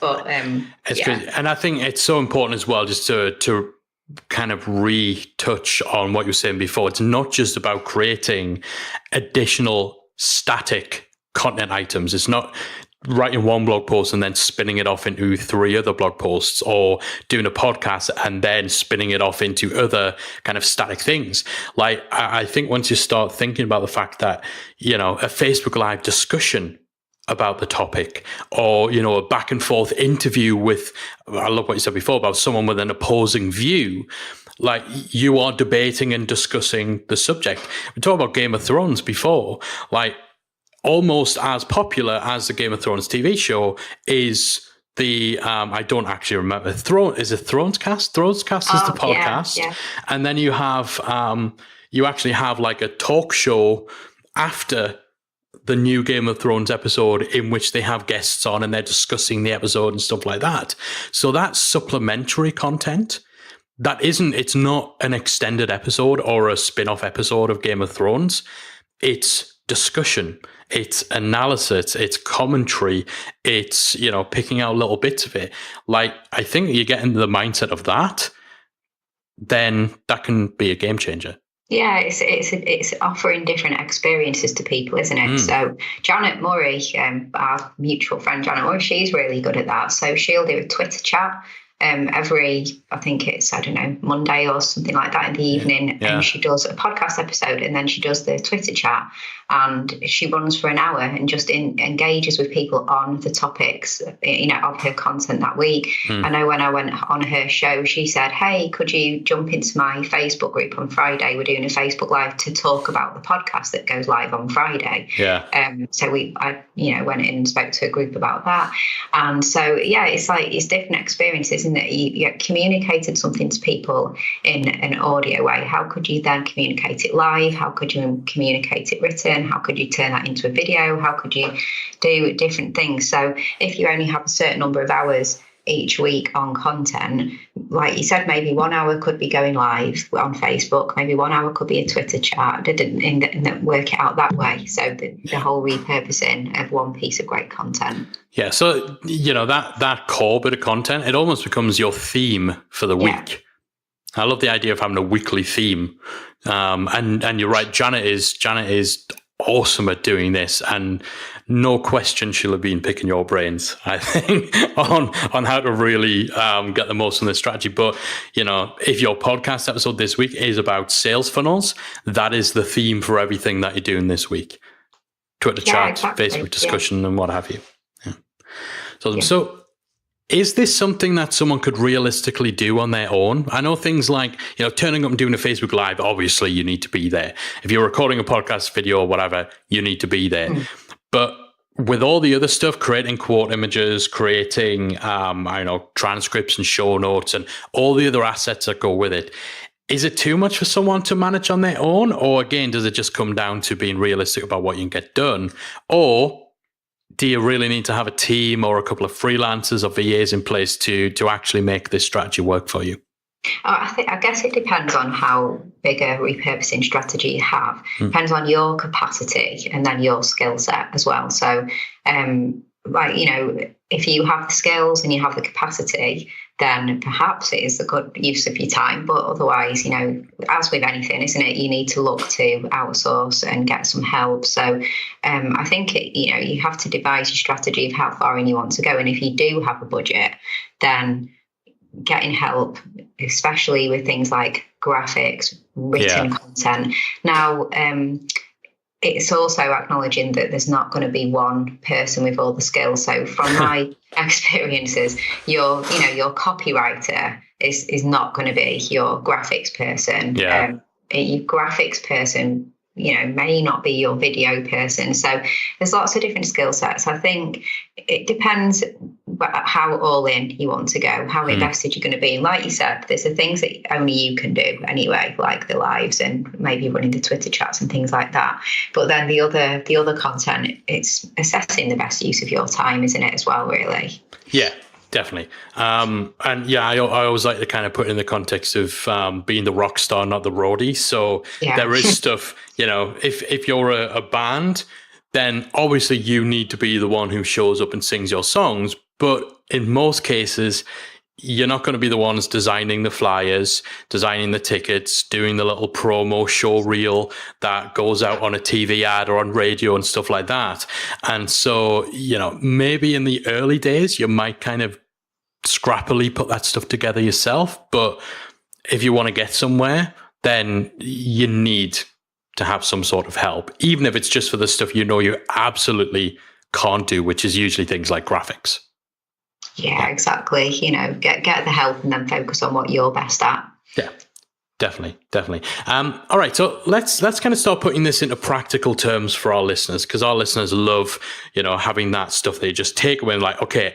But it's crazy. And I think it's so important as well, just to kind of retouch on what you were saying before. It's not just about creating additional static content items. It's not writing one blog post and then spinning it off into 3 other blog posts, or doing a podcast and then spinning it off into other kind of static things. Like, I think once you start thinking about the fact that, a Facebook Live discussion about the topic, or a back and forth interview with, I love what you said before about someone with an opposing view, like you are debating and discussing the subject. We talked about Game of Thrones before, like almost as popular as the Game of Thrones TV show is the I don't actually remember, is it Thronescast? Thronescast is the podcast. Yeah. And then you have you actually have like a talk show after the new Game of Thrones episode, in which they have guests on and they're discussing the episode and stuff like that. So that's supplementary content. It's not an extended episode or a spin-off episode of Game of Thrones. It's discussion, it's analysis, it's commentary, it's, picking out little bits of it. Like, I think you get into the mindset of that, then that can be a game changer. Yeah, it's offering different experiences to people, isn't it? So Janet Murray, our mutual friend Janet Murray, she's really good at that. So she'll do a Twitter chat every, I think it's, Monday or something like that in the evening. Yeah. And she does a podcast episode, and then she does the Twitter chat, and she runs for an hour and just engages with people on the topics, of her content that week. I know when I went on her show, she said, hey, could you jump into my Facebook group on Friday? We're doing a Facebook Live to talk about the podcast that goes live on Friday. Yeah. So I went in and spoke to a group about that. And so, it's like, it's different experiences, isn't it? You communicated something to people in an audio way. How could you then communicate it live? How could you communicate it written? How could you turn that into a video? How could you do different things? So if you only have a certain number of hours each week on content, like you said, maybe 1 hour could be going live on Facebook, maybe 1 hour could be a Twitter chat, and work it out that way. So the whole repurposing of one piece of great content. Yeah, so that core bit of content, it almost becomes your theme for the week. I love the idea of having a weekly theme. And you're right, Janet is awesome at doing this, and no question she'll have been picking your brains, I think, on how to really get the most from this strategy. But if your podcast episode this week is about sales funnels, that is the theme for everything that you're doing this week. Twitter chat, exactly. Facebook discussion, and what have you. So Is this something that someone could realistically do on their own? I know things like, turning up and doing a Facebook Live, obviously you need to be there. If you're recording a podcast video or whatever, you need to be there. But with all the other stuff, creating quote images, creating, transcripts and show notes and all the other assets that go with it, is it too much for someone to manage on their own? Or again, does it just come down to being realistic about what you can get done? Or do you really need to have a team or a couple of freelancers or VAs in place to actually make this strategy work for you? I guess it depends on how big a repurposing strategy you have. Depends on your capacity and then your skill set as well. So, if you have the skills and you have the capacity, then perhaps it is a good use of your time. But otherwise, as with anything, isn't it? You need to look to outsource and get some help. So I think, you have to devise your strategy of how far in you want to go. And if you do have a budget, then getting help, especially with things like graphics, written content. Now, it's also acknowledging that there's not going to be one person with all the skills. So from my experiences, your copywriter is not going to be your graphics person. Your graphics person, may not be your video person. So there's lots of different skill sets. I think it depends how all in you want to go, how invested you're going to be. And like you said, there's the things that only you can do anyway, like the lives and maybe running the Twitter chats and things like that. But then the other content, it's assessing the best use of your time, isn't it, as well, really? Yeah. Definitely. I always like to kind of put it in the context of being the rock star, not the roadie. So there is stuff, if you're a band, then obviously you need to be the one who shows up and sings your songs. But in most cases, you're not going to be the ones designing the flyers, designing the tickets, doing the little promo show reel that goes out on a TV ad or on radio and stuff like that. And so, maybe in the early days, you might kind of scrappily put that stuff together yourself. But if you want to get somewhere, then you need to have some sort of help, even if it's just for the stuff you absolutely can't do, which is usually things like graphics. Yeah, exactly. Get the help and then focus on what you're best at. Yeah, definitely. All right, so let's kind of start putting this into practical terms for our listeners, because our listeners love, having that stuff they just take away and like, okay,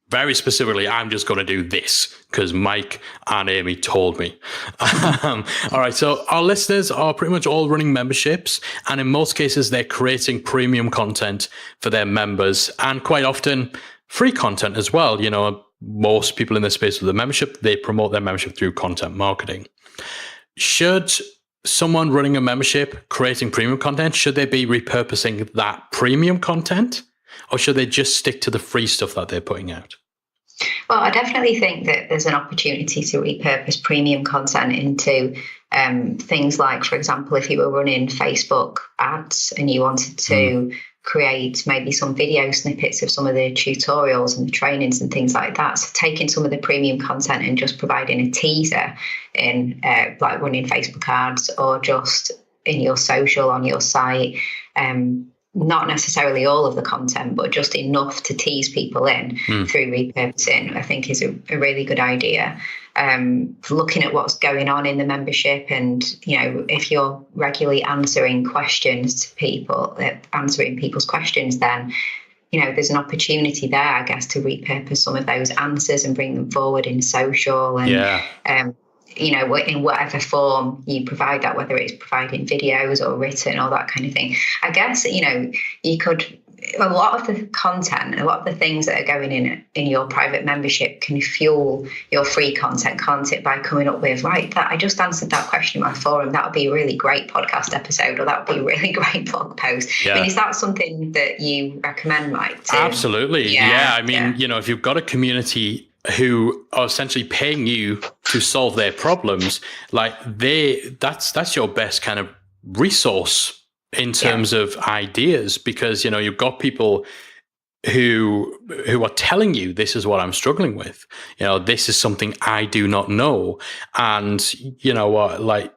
very specifically, I'm just going to do this because Mike and Amy told me. All right. So our listeners are pretty much all running memberships. And in most cases, they're creating premium content for their members and quite often free content as well. Most people in this space with a membership, they promote their membership through content marketing. Should someone running a membership creating premium content, should they be repurposing that premium content? Or should they just stick to the free stuff that they're putting out? Well, I definitely think that there's an opportunity to repurpose premium content into things like, for example, if you were running Facebook ads and you wanted to create maybe some video snippets of some of the tutorials and the trainings and things like that. So taking some of the premium content and just providing a teaser in like running Facebook ads or just in your social on your site. Not necessarily all of the content, but just enough to tease people in through repurposing, I think is a really good idea. Looking at what's going on in the membership and, if you're regularly answering questions to people, answering people's questions, then, there's an opportunity there, I guess, to repurpose some of those answers and bring them forward in social and, in whatever form you provide that, whether it's providing videos or written or that kind of thing. I guess, you could, a lot of the content, a lot of the things that are going in your private membership can fuel your free content, can't it? By coming up with, right, that I just answered that question in my forum. That would be a really great podcast episode, or that would be a really great blog post. Yeah. I mean, is that something that you recommend, Mike? Absolutely. Yeah. I mean, if you've got a community who are essentially paying you to solve their problems, like that's your best kind of resource in terms of ideas, because you've got people who are telling you, this is what I'm struggling with, this is something I do not know, and like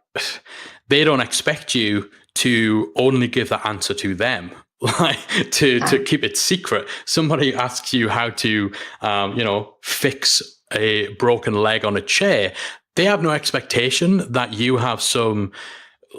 they don't expect you to only give that answer to them. like to keep it secret. Somebody asks you how to, fix a broken leg on a chair. They have no expectation that you have some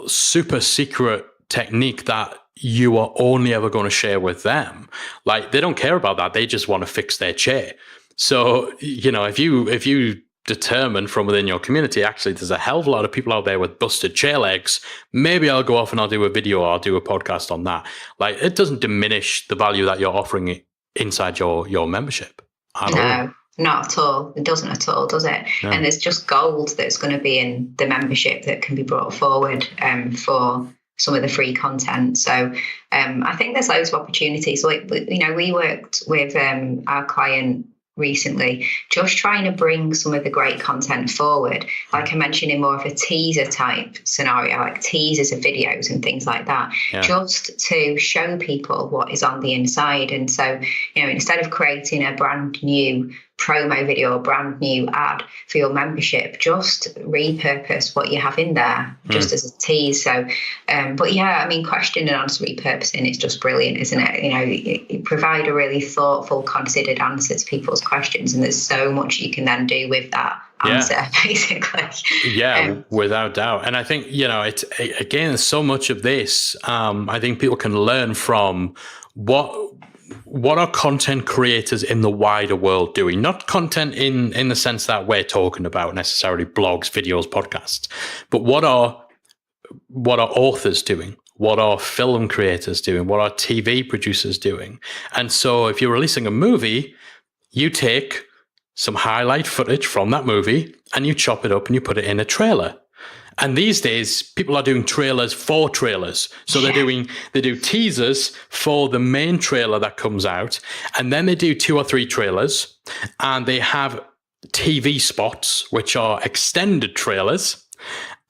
super secret technique that you are only ever going to share with them. Like, they don't care about that. They just want to fix their chair. So, if you determine from within your community, actually, there's a hell of a lot of people out there with busted chair legs, maybe I'll go off and I'll do a video or I'll do a podcast on that. Like, it doesn't diminish the value that you're offering inside your membership at all. Not at all. It doesn't at all, does it? No. And there's just gold that's going to be in the membership that can be brought forward for some of the free content. So I think there's loads of opportunities. Like, we worked with our client recently, just trying to bring some of the great content forward, like I mentioned, in more of a teaser type scenario, like teasers of videos and things like that, just to show people what is on the inside. And so, instead of creating a brand new promo video or brand new ad for your membership, just repurpose what you have in there just as a tease. So but yeah, I mean, question and answer repurposing is just brilliant, isn't it? You provide a really thoughtful, considered answer to people's questions, and there's so much you can then do with that answer, basically. Without doubt. And I think, it's, again, so much of this, I think people can learn from what are content creators in the wider world doing? Not content in the sense that we're talking about necessarily blogs, videos, podcasts, but what are authors doing? What are film creators doing? What are TV producers doing? And so if you're releasing a movie, you take some highlight footage from that movie and you chop it up and you put it in a trailer. And these days, people are doing trailers for trailers. So they do teasers for the main trailer that comes out, and then they do 2 or 3 trailers, and they have TV spots, which are extended trailers,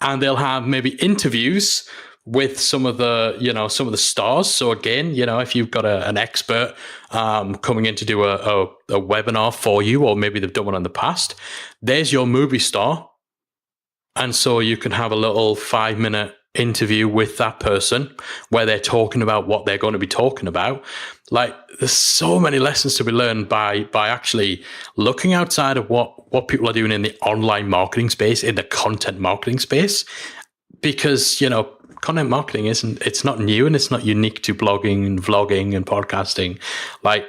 and they'll have maybe interviews with some of the stars. So again, if you've got an expert coming in to do a webinar for you, or maybe they've done one in the past, there's your movie star. And so you can have a little 5-minute interview with that person where they're talking about what they're going to be talking about. Like, there's so many lessons to be learned by actually looking outside of what people are doing in the online marketing space, in the content marketing space, because, content marketing it's not new and it's not unique to blogging and vlogging and podcasting. Like,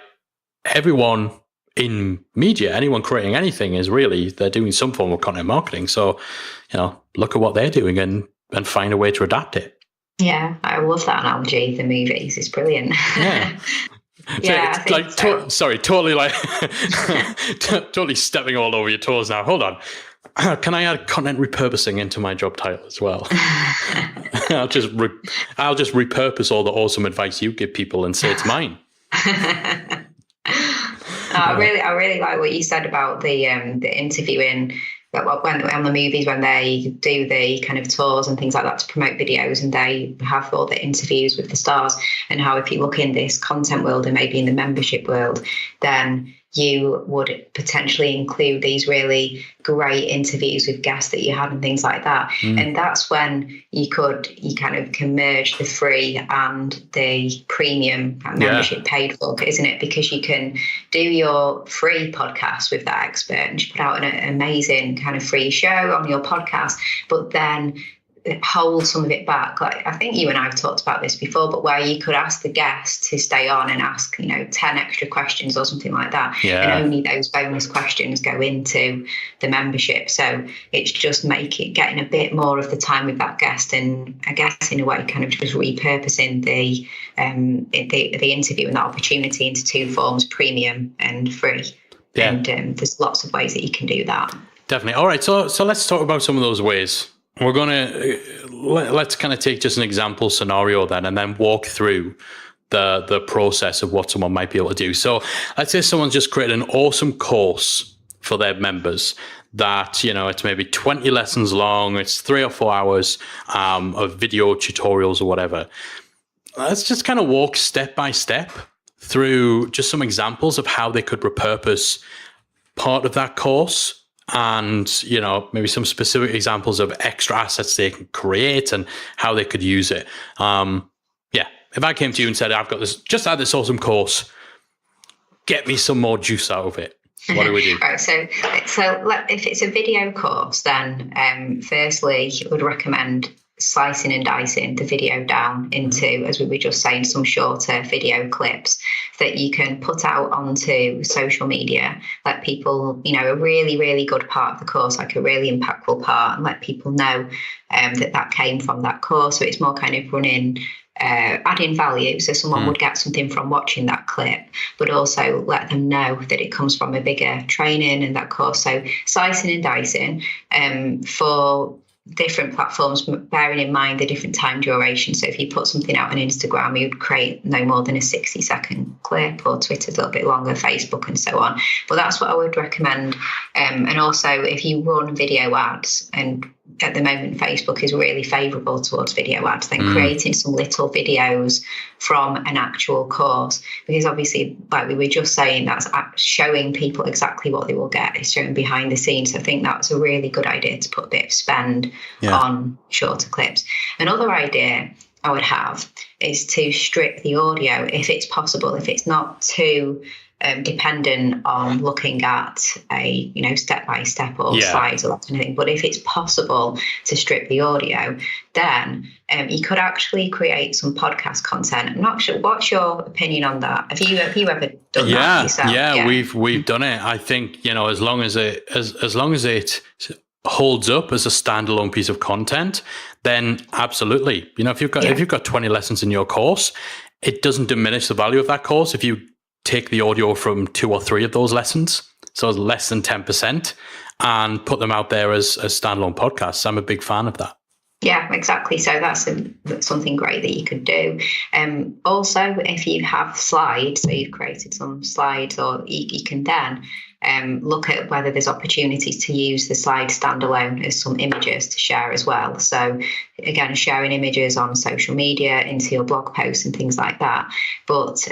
everyone in media, anyone creating anything they're doing some form of content marketing. So, look at what they're doing and find a way to adapt it. Yeah, I love that analogy. The movies is brilliant. Yeah. Totally totally stepping all over your toes now. Hold on. Can I add content repurposing into my job title as well? I'll just repurpose all the awesome advice you give people and say it's mine. I really like what you said about the interviewing. When on the movies, when they do the kind of tours and things like that to promote videos, and they have all the interviews with the stars, and how if you look in this content world and maybe in the membership world, then you would potentially include these really great interviews with guests that you had and things like that. And that's when you kind of can merge the free and the premium membership paid for, isn't it? Because you can do your free podcast with that expert and just put out an amazing kind of free show on your podcast, but then hold some of it back. Like, I think you and I have talked about this before, but where you could ask the guest to stay on and ask 10 extra questions or something like that, and only those bonus questions go into the membership. So it's just getting a bit more of the time with that guest, and I guess in a way kind of just repurposing the interview and that opportunity into 2 forms, premium and free. And there's lots of ways that you can do that. Definitely. All right, so let's talk about some of those ways. We're going to let's kind of take just an example scenario then, and then walk through the process of what someone might be able to do. So let's say someone's just created an awesome course for their members that, it's maybe 20 lessons long. It's 3 or 4 hours of video tutorials or whatever. Let's just kind of walk step by step through just some examples of how they could repurpose part of that course, and maybe some specific examples of extra assets they can create and how they could use it. If I came to you and said, I've got this, just had this awesome course, get me some more juice out of it, what do we do? Right, so if it's a video course, then firstly, I would recommend slicing and dicing the video down into, as we were just saying, some shorter video clips that you can put out onto social media, let people, a really, really good part of the course, like a really impactful part, and let people know that came from that course. So it's more kind of adding value, so someone would get something from watching that clip, but also let them know that it comes from a bigger training and that course. So slicing and dicing for different platforms, bearing in mind the different time duration. So if you put something out on Instagram, you'd create no more than a 60-second clip, or Twitter's a little bit longer, Facebook and so on. But that's what I would recommend. And also, if you run video ads, and at the moment Facebook is really favourable towards video ads, then creating some little videos from an actual course, because obviously, like we were just saying, that's showing people exactly what they will get. It's showing behind the scenes. So I think that's a really good idea, to put a bit of spend on shorter clips. Another idea I would have is to strip the audio if it's possible, if it's not too dependent on looking at a step-by-step or slides or that kind of thing. But if it's possible to strip the audio, then you could actually create some podcast content. I'm not sure, what's your opinion on that? Have you ever done that yourself? Yeah, we've done it. I think, as long as it holds up as a standalone piece of content, then absolutely. If you've got 20 lessons in your course, it doesn't diminish the value of that course if you take the audio from 2 or 3 of those lessons, so less than 10%, and put them out there as standalone podcasts. I'm a big fan of that. Yeah, exactly. So that's something great that you could do. Also, if you have slides, so you've created some slides, or you can then look at whether there's opportunities to use the slide standalone as some images to share as well. So again, sharing images on social media, into your blog posts and things like that. But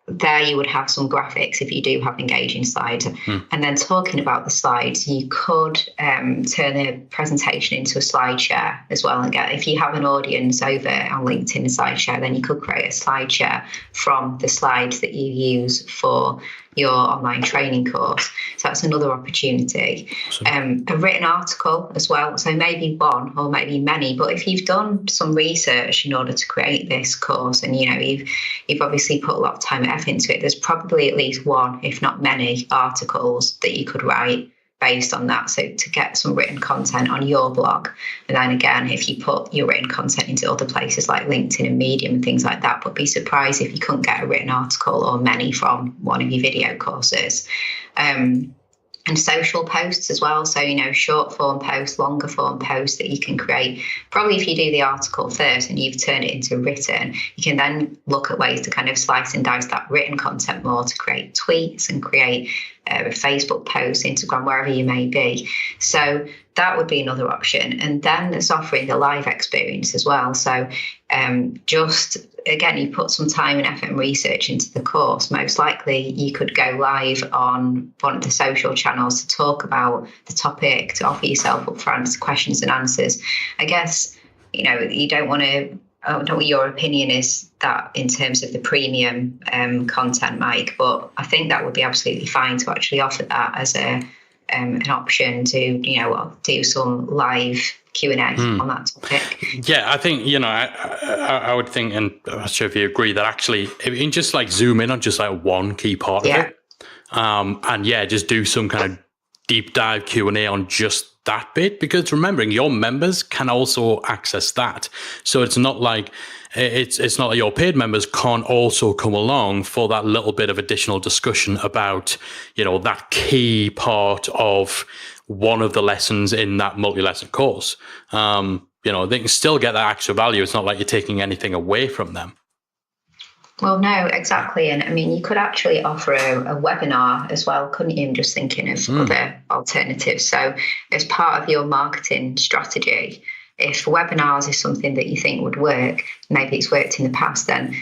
there you would have some graphics if you do have engaging slides. And then talking about the slides, you could turn the presentation into a slide share as well. And if you have an audience over on LinkedIn and SlideShare, then you could create a slide share from the slides that you use for your online training course. So that's another opportunity. Awesome. A written article as well. So maybe one or maybe many, but if you've done some research in order to create this course, and you've obviously put a lot of time and effort into it, there's probably at least one, if not many, articles that you could write based on that. So to get some written content on your blog. And then again, if you put your written content into other places like LinkedIn and Medium and things like that, but be surprised if you couldn't get a written article or many from one of your video courses. And social posts as well. So, short form posts, longer form posts that you can create. Probably if you do the article first and you've turned it into written, you can then look at ways to kind of slice and dice that written content more to create tweets and create Facebook posts, Instagram, wherever you may be. So that would be another option. And then it's offering the live experience as well. So again, you put some time and effort and research into the course. Most likely you could go live on one of the social channels to talk about the topic, to offer yourself up for questions and answers. I guess, you don't want to, I don't know what your opinion is that in terms of the premium content, Mike, but I think that would be absolutely fine to actually offer that as an option to, do some live Q&A on that topic. Yeah, I think, I would think, and I'm not sure if you agree, that actually, if you can just zoom in on just one key part of it, and just do some kind of deep dive Q&A on just that bit, because remembering your members can also access that. So it's not like it's not like your paid members can't also come along for that little bit of additional discussion about, that key part of one of the lessons in that multi-lesson course. They can still get that extra value. It's not like you're taking anything away from them. Well, no, exactly. And I mean, you could actually offer a webinar as well, couldn't you? I'm just thinking of other alternatives. So as part of your marketing strategy, if webinars is something that you think would work, maybe it's worked in the past, then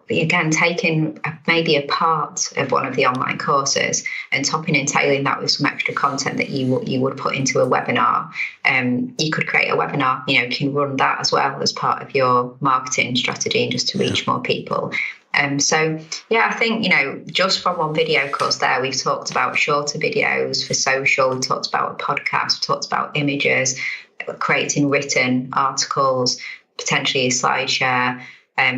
again, taking maybe a part of one of the online courses and topping and tailing that with some extra content that you would put into a webinar. You could create a webinar, you can run that as well as part of your marketing strategy and just to reach more people. So, I think, just from one video course there, we've talked about shorter videos for social, we talked about a podcast, we talked about images, creating written articles, potentially a slideshare,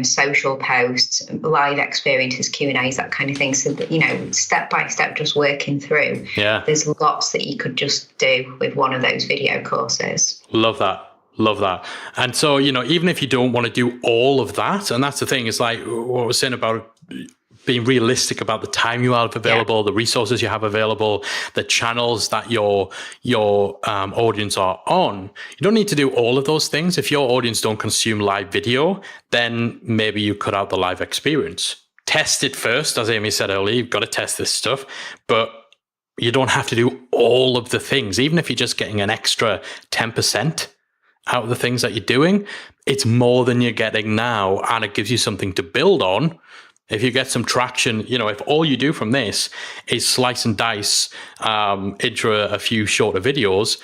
social posts, live experiences, Q&As, that kind of thing. So that, step by step, just working through. Yeah. There's lots that you could just do with one of those video courses. Love that. And so, even if you don't want to do all of that, and that's the thing, it's like what I was saying about being realistic about the time you have available, the resources you have available, the channels that your audience are on. You don't need to do all of those things. If your audience don't consume live video, then maybe you cut out the live experience. Test it first. As Amy said earlier, you've got to test this stuff, but you don't have to do all of the things. Even if you're just getting an extra 10% out of the things that you're doing, it's more than you're getting now, and it gives you something to build on. If you get some traction, if all you do from this is slice and dice into a few shorter videos,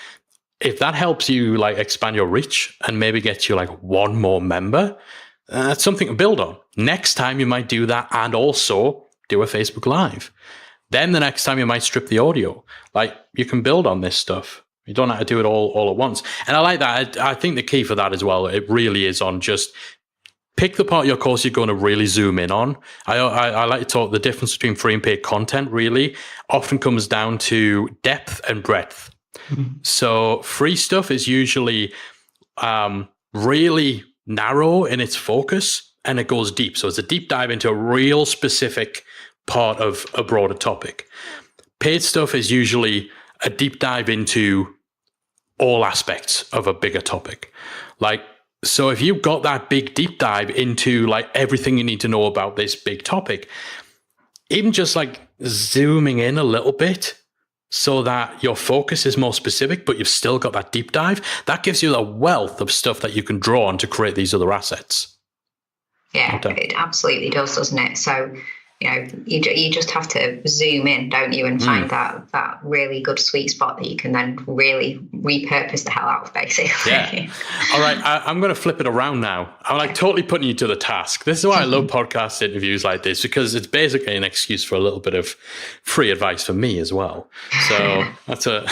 if that helps you like expand your reach and maybe get you like one more member, that's something to build on. Next time you might do that and also do a Facebook Live. Then the next time you might strip the audio. Like, you can build on this stuff. You don't have to do it all at once. And I like that. I think the key for that as well, it really is on just pick the part of your course you're going to really zoom in on. I like to talk the difference between free and paid content really often comes down to depth and breadth. Mm-hmm. So free stuff is usually really narrow in its focus and it goes deep. So it's a deep dive into a real specific part of a broader topic. Paid stuff is usually a deep dive into all aspects of a bigger topic. Like, so if you've got that big deep dive into like everything you need to know about this big topic, even just like zooming in a little bit so that your focus is more specific, but you've still got that deep dive, that gives you a wealth of stuff that you can draw on to create these other assets. Yeah, it absolutely does, doesn't it? So, you just have to zoom in, don't you, and find that really good sweet spot that you can then really repurpose the hell out of, basically. Yeah. All right, I'm going to flip it around now. I'm like totally putting you to the task. This is why I love podcast interviews like this, because it's basically an excuse for a little bit of free advice for me as well. So that's a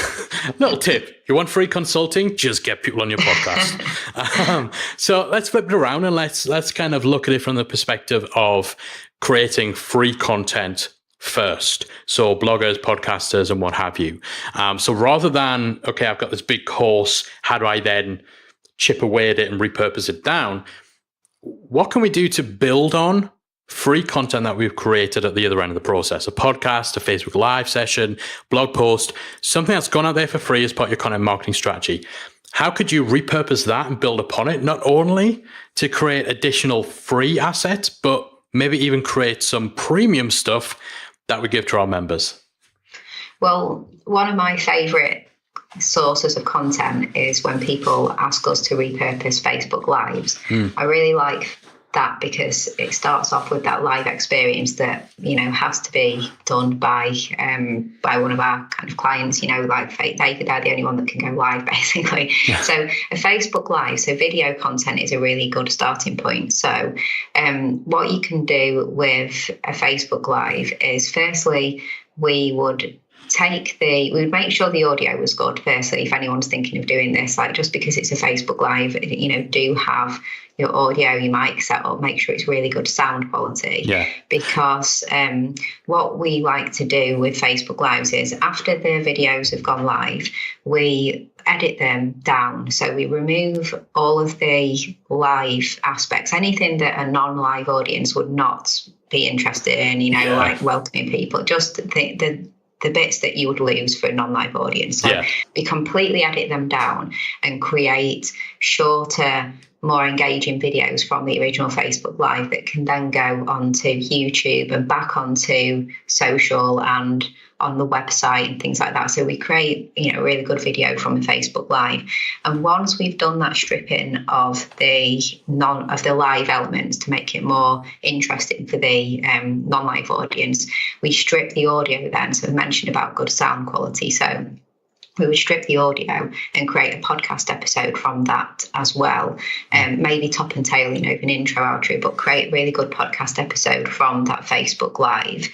little tip. You want free consulting? Just get people on your podcast. So let's flip it around and let's kind of look at it from the perspective of creating free content first. So bloggers, podcasters, and what have you. So rather than, okay, I've got this big course, how do I then chip away at it and repurpose it down? What can we do to build on free content that we've created at the other end of the process? A podcast, a Facebook Live session, blog post, something that's gone out there for free as part of your content marketing strategy. How could you repurpose that and build upon it, not only to create additional free assets, but maybe even create some premium stuff that we give to our members? Well, one of my favorite sources of content is when people ask us to repurpose Facebook Lives. I really like that because it starts off with that live experience that, has to be done by one of our kind of clients, like they're the only one that can go live, basically. Yeah. So a Facebook Live, so video content is a really good starting point. So what you can do with a Facebook Live is, firstly, we would make sure the audio was good. Firstly, if anyone's thinking of doing this, like just because it's a Facebook Live, do have your audio, your mic set up, make sure it's really good sound quality. Yeah. Because what we like to do with Facebook Lives is after the videos have gone live, we edit them down. So we remove all of the live aspects, anything that a non-live audience would not be interested in, like welcoming people, just the bits that you would lose for a non-live audience. So we completely edit them down and create shorter, more engaging videos from the original Facebook Live that can then go onto YouTube and back onto social and on the website and things like that. So we create, a really good video from a Facebook Live. And once we've done that stripping of the live elements to make it more interesting for the non-live audience, we strip the audio then. So I mentioned about good sound quality. So we would strip the audio and create a podcast episode from that as well. Maybe top and tail, with an intro, outro, but create a really good podcast episode from that Facebook Live.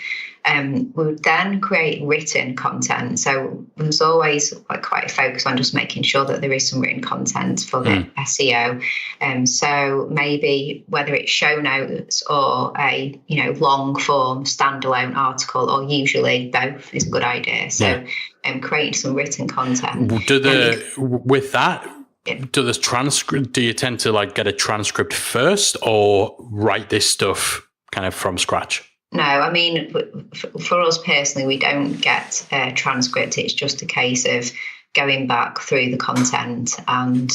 We would then create written content. So there was always quite a focus on just making sure that there is some written content for the SEO. So maybe whether it's show notes or a long form standalone article, or usually both is a good idea. So creating some written content. With that, do you tend to get a transcript first, or write this stuff kind of from scratch? No, I mean, for us personally, we don't get a transcript. It's just a case of going back through the content and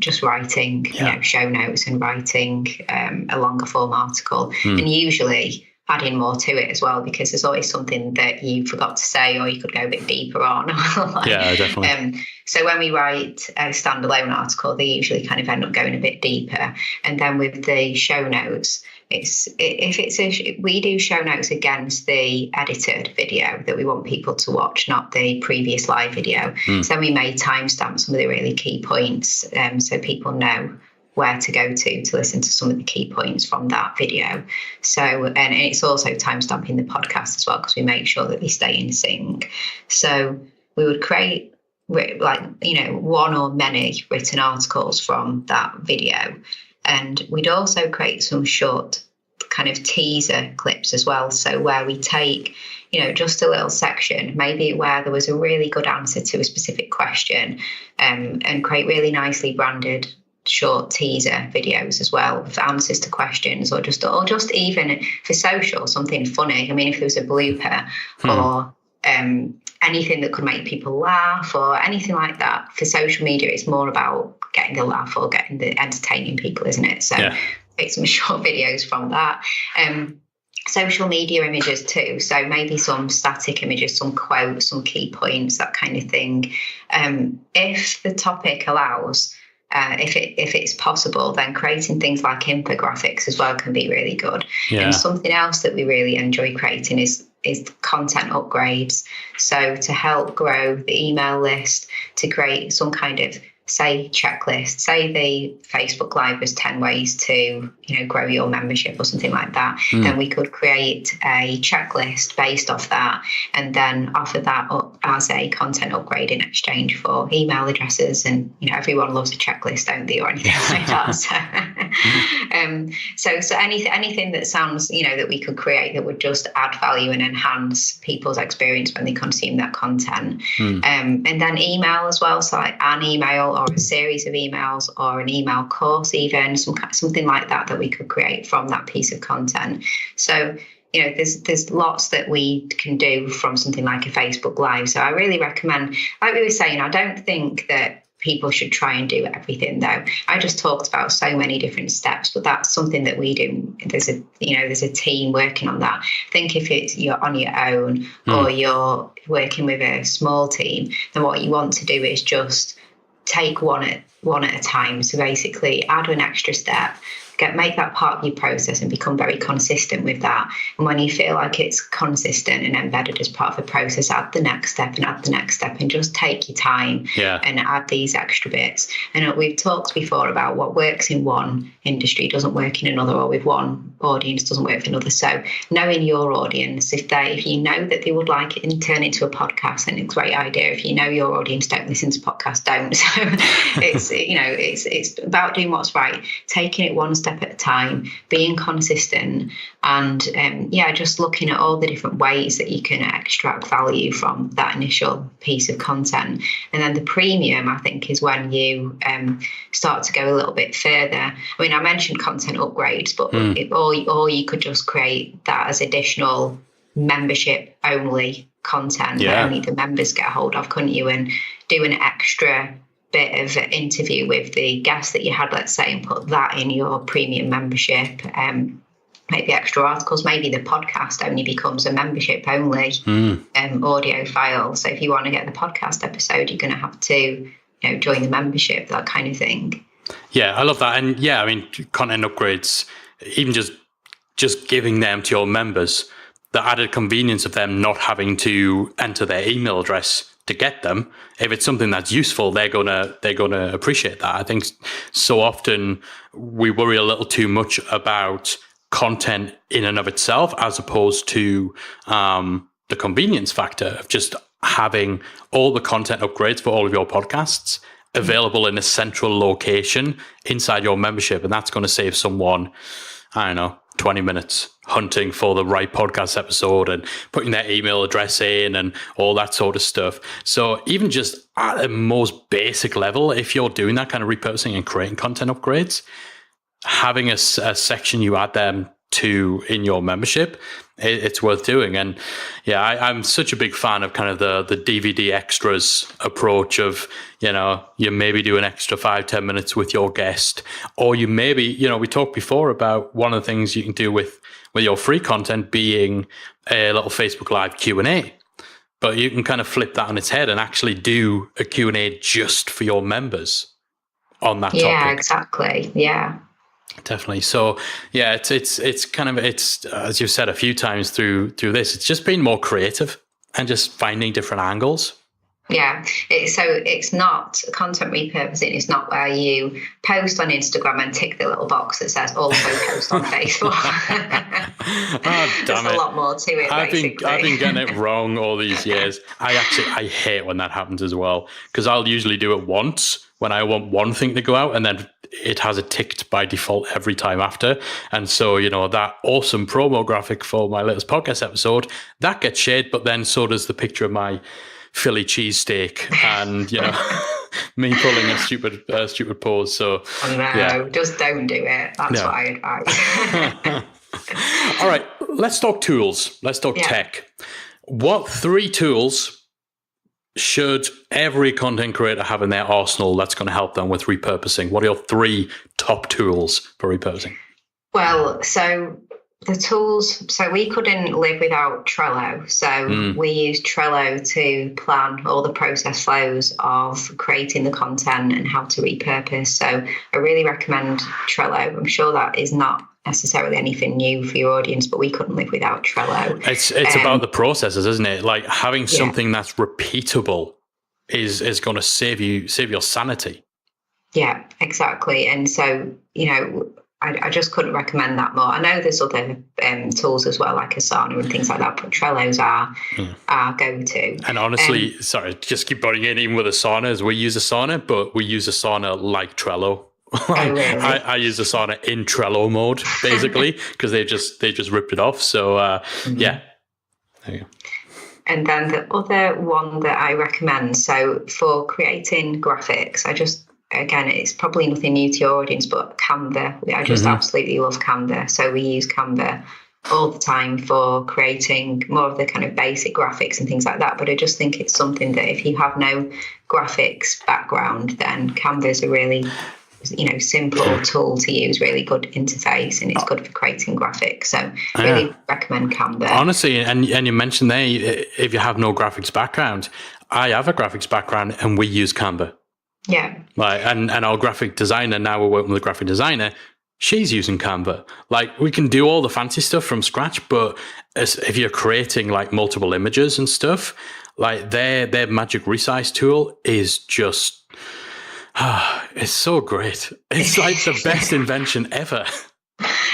just writing, show notes and writing a longer form article, and usually adding more to it as well, because there's always something that you forgot to say, or you could go a bit deeper on. Yeah, definitely. So when we write a standalone article, they usually kind of end up going a bit deeper. And then with the show notes, we do show notes against the edited video that we want people to watch, not the previous live video. So we may timestamp some of the really key points, so people know where to go to listen to some of the key points from that video. So, and it's also timestamping the podcast as well, because we make sure that they stay in sync. So we would create one or many written articles from that video. And we'd also create some short kind of teaser clips as well. So where we take, just a little section, maybe where there was a really good answer to a specific question, and create really nicely branded short teaser videos as well for answers to questions, or just even for social, something funny. I mean, if there was a blooper or anything that could make people laugh or anything like that. For social media, it's more about getting the laugh or getting the entertaining people, isn't it? So make some short videos from that. Social media images too. So maybe some static images, some quotes, some key points, that kind of thing. If the topic allows, if it's possible, then creating things like infographics as well can be really good. And something else that we really enjoy creating is content upgrades. So to help grow the email list, to create some kind of checklist, say the Facebook Live was 10 ways to, grow your membership or something like that, then we could create a checklist based off that, and then offer that up as a content upgrade in exchange for email addresses. And, everyone loves a checklist, don't they, or anything like that. So anything that sounds, that we could create that would just add value and enhance people's experience when they consume that content. And then email as well, so like an email or a series of emails or an email course, even something like that we could create from that piece of content. So there's lots that we can do from something like a Facebook Live. So I really recommend, like we were saying, I don't think that people should try and do everything, though. I just talked about so many different steps, but that's something that we do. There's a team working on that. I think if you're on your own or you're working with a small team, then what you want to do is just take one at a time. So basically add an extra step, make that part of your process and become very consistent with that. And when you feel like it's consistent and embedded as part of the process, add the next step and add the next step, and just take your time and add these extra bits. And we've talked before about what works in one industry doesn't work in another, or with one audience doesn't work for another. So knowing your audience, if you know that they would like it and turn it into a podcast, then it's a great idea. If you know your audience don't listen to podcasts, don't. So it's about doing what's right, taking it one step at a time, being consistent, and just looking at all the different ways that you can extract value from that initial piece of content. And then the premium, I think, is when you start to go a little bit further. I mean, I mentioned content upgrades, but or you could just create that as additional membership only content that only the members get a hold of, couldn't you? And do an extra bit of an interview with the guest that you had, let's say, and put that in your premium membership. maybe extra articles. Maybe the podcast only becomes a membership only audio file. So if you want to get the podcast episode, you're going to have to join the membership, that kind of thing. Yeah, I love that. And yeah, I mean, content upgrades, even just giving them to your members, the added convenience of them not having to enter their email address to get them. If it's something that's useful, they're gonna appreciate that. I think so often we worry a little too much about content in and of itself, as opposed to the convenience factor of just having all the content upgrades for all of your podcasts available in a central location inside your membership. And that's going to save someone, I don't know, 20 minutes hunting for the right podcast episode and putting their email address in and all that sort of stuff. So even just at a most basic level, if you're doing that kind of repurposing and creating content upgrades, having a section you add them to in your membership, it's worth doing. And yeah, I'm such a big fan of kind of the DVD extras approach of, you maybe do an extra 5-10 minutes with your guest, or you maybe, we talked before about one of the things you can do with your free content being a little Facebook Live Q&A, but you can kind of flip that on its head and actually do a Q&A just for your members on that topic. Yeah, exactly. Yeah. Definitely. So yeah, it's kind of, as you've said a few times through this, it's just being more creative and just finding different angles. Yeah. So it's not content repurposing. It's not where you post on Instagram and tick the little box that says also post on Facebook. There's a lot more to it. I've been getting it wrong all these years. I hate when that happens as well, because I'll usually do it once when I want one thing to go out, and then it has it ticked by default every time after. And so, that awesome promo graphic for my latest podcast episode, that gets shared, but then so does the picture of my Philly cheesesteak and, me pulling a stupid pose. So just don't do it. That's what I advise. All right, let's talk tools. Let's talk tech. What 3 tools should every content creator have in their arsenal that's going to help them with repurposing? What are your 3 top tools for repurposing? Well, so the tools, so we couldn't live without Trello. So we use Trello to plan all the process flows of creating the content and how to repurpose. So I really recommend Trello. I'm sure that is not necessarily anything new for your audience, but we couldn't live without Trello. It's about the processes, isn't it? Like having something that's repeatable is going to save your sanity. Yeah, exactly. And so, I just couldn't recommend that more. I know there's other tools as well, like Asana and things like that, but Trello's our go-to. And honestly, sorry, just keep putting it in with Asana, as we use Asana, but we use Asana like Trello. Really? I use Asana in Trello mode, basically, because they just ripped it off. So yeah, there you go. And then the other one that I recommend, so for creating graphics, again, it's probably nothing new to your audience, but Canva. I just absolutely love Canva. So we use Canva all the time for creating more of the kind of basic graphics and things like that. But I just think it's something that if you have no graphics background, then Canva is a really simple tool to use, really good interface, and it's good for creating graphics. So really recommend Canva. Honestly, and you mentioned there, if you have no graphics background, I have a graphics background and we use Canva. Yeah. Like, and our graphic designer, now we're working with a graphic designer, she's using Canva. Like, we can do all the fancy stuff from scratch, but if you're creating like multiple images and stuff, like their magic resize tool is just, it's so great. It's like the best invention ever.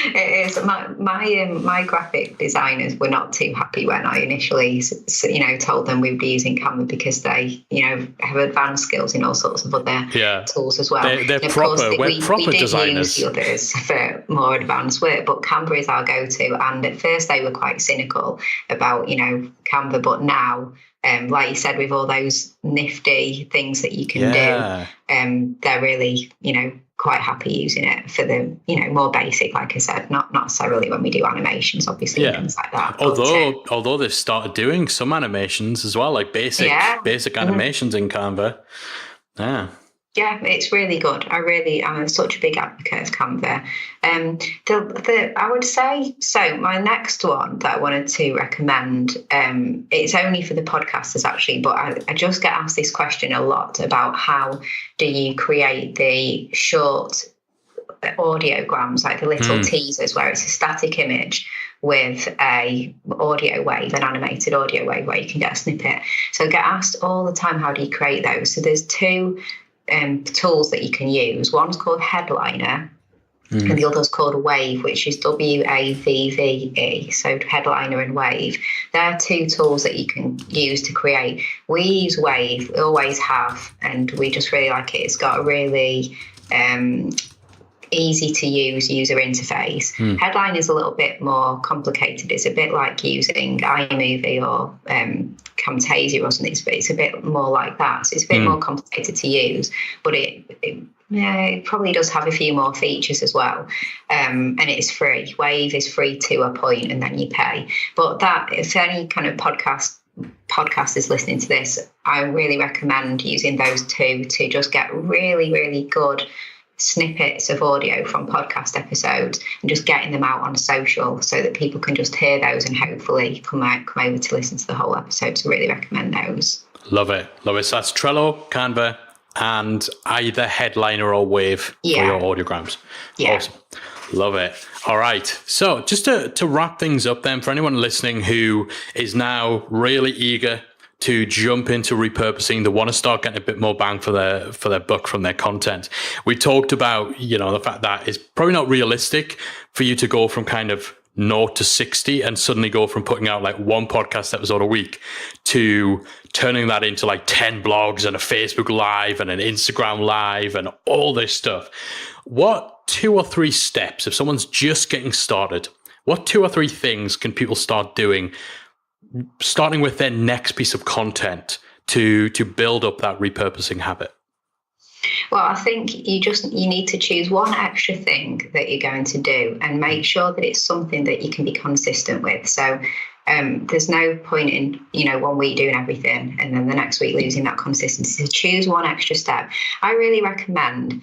It is. My graphic designers were not too happy when I initially, told them we would be using Canva, because they, have advanced skills in all sorts of other tools as well. They're proper. We're proper designers. We did use the others for more advanced work, but Canva is our go-to. And at first they were quite cynical about, Canva, but now, like you said, with all those nifty things that you can do, they're really, quite happy using it for the, more basic, like I said, not necessarily when we do animations, obviously, and things like that. Although they've started doing some animations as well, like basic animations in Canva. Yeah. Yeah, it's really good. I'm such a big advocate of Canva. I would say, so my next one that I wanted to recommend, it's only for the podcasters actually, but I just get asked this question a lot about how do you create the short audiograms, like the little teasers where it's a static image with a audio wave, an animated audio wave where you can get a snippet. So I get asked all the time, how do you create those? So there's two tools that you can use. One's called Headliner and the other's called Wave, which is WAVVE. So Headliner and Wave. They're two tools that you can use to create. We use Wave, we always have, and we just really like it. It's got a really easy to use user interface. Headline is a little bit more complicated. It's a bit like using iMovie or Camtasia or something. It's a bit more like that. So it's a bit more complicated to use, but it probably does have a few more features as well. And it's free. Wave is free to a point, and then you pay. But that, if any kind of podcasters listening to this, I really recommend using those two to just get really, really good snippets of audio from podcast episodes and just getting them out on social so that people can just hear those and hopefully come over to listen to the whole episode. So really recommend those. Love it. So that's Trello, Canva, and either Headliner or Wave for your audiograms. Yeah. Awesome. Love it. All right. So just to wrap things up then, for anyone listening who is now really eager to jump into repurposing, they want to start getting a bit more bang for their buck from their content. We talked about, the fact that it's probably not realistic for you to go from kind of 0 to 60 and suddenly go from putting out like one podcast episode a week to turning that into like 10 blogs and a Facebook Live and an Instagram Live and all this stuff. What 2 or 3 steps, if someone's just getting started, what 2 or 3 things can people start doing, starting with their next piece of content to build up that repurposing habit? Well, I think you need to choose one extra thing that you're going to do and make sure that it's something that you can be consistent with. So there's no point in, 1 week doing everything and then the next week losing that consistency. So choose one extra step. I really recommend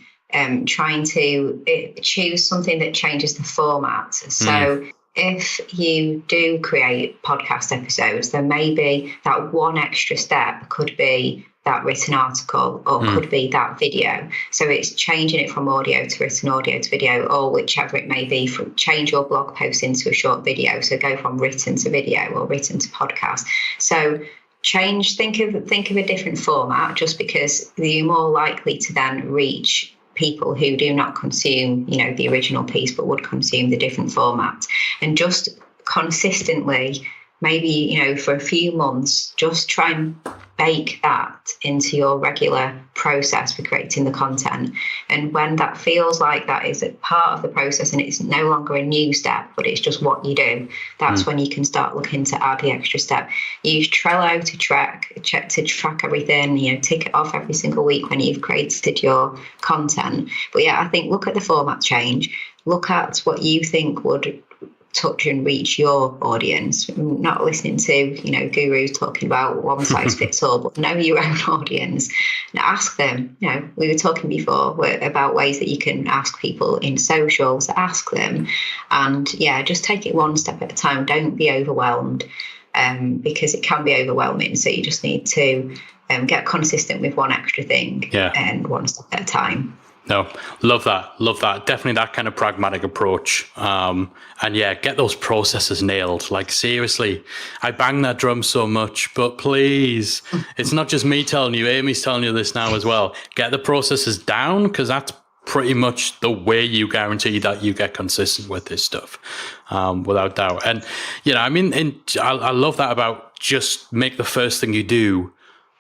trying to choose something that changes the format. So if you do create podcast episodes, then maybe that one extra step could be that written article or could be that video. So it's changing it from audio to written, audio to video, or whichever it may be. Change your blog post into a short video. So go from written to video or written to podcast. So think of a different format, just because you're more likely to then reach people who do not consume, the original piece, but would consume the different format. And just consistently, maybe, for a few months, just try and bake that into your regular process for creating the content. And when that feels like that is a part of the process and it's no longer a new step, but it's just what you do, that's when you can start looking to add the extra step. Use Trello to track everything, tick it off every single week when you've created your content. But yeah, I think look at the format change, look at what you think would touch and reach your audience, not listening to gurus talking about one size fits all, but know your own audience and ask them. We were talking before about ways that you can ask people in socials. Ask them, and just take it one step at a time. Don't be overwhelmed, because it can be overwhelming. So you just need to get consistent with one extra thing and one step at a time. No, love that. Definitely that kind of pragmatic approach. And get those processes nailed. Like, seriously, I bang that drum so much, but please, it's not just me telling you, Amy's telling you this now as well. Get the processes down, because that's pretty much the way you guarantee that you get consistent with this stuff, without doubt. And, I love that about just make the first thing you do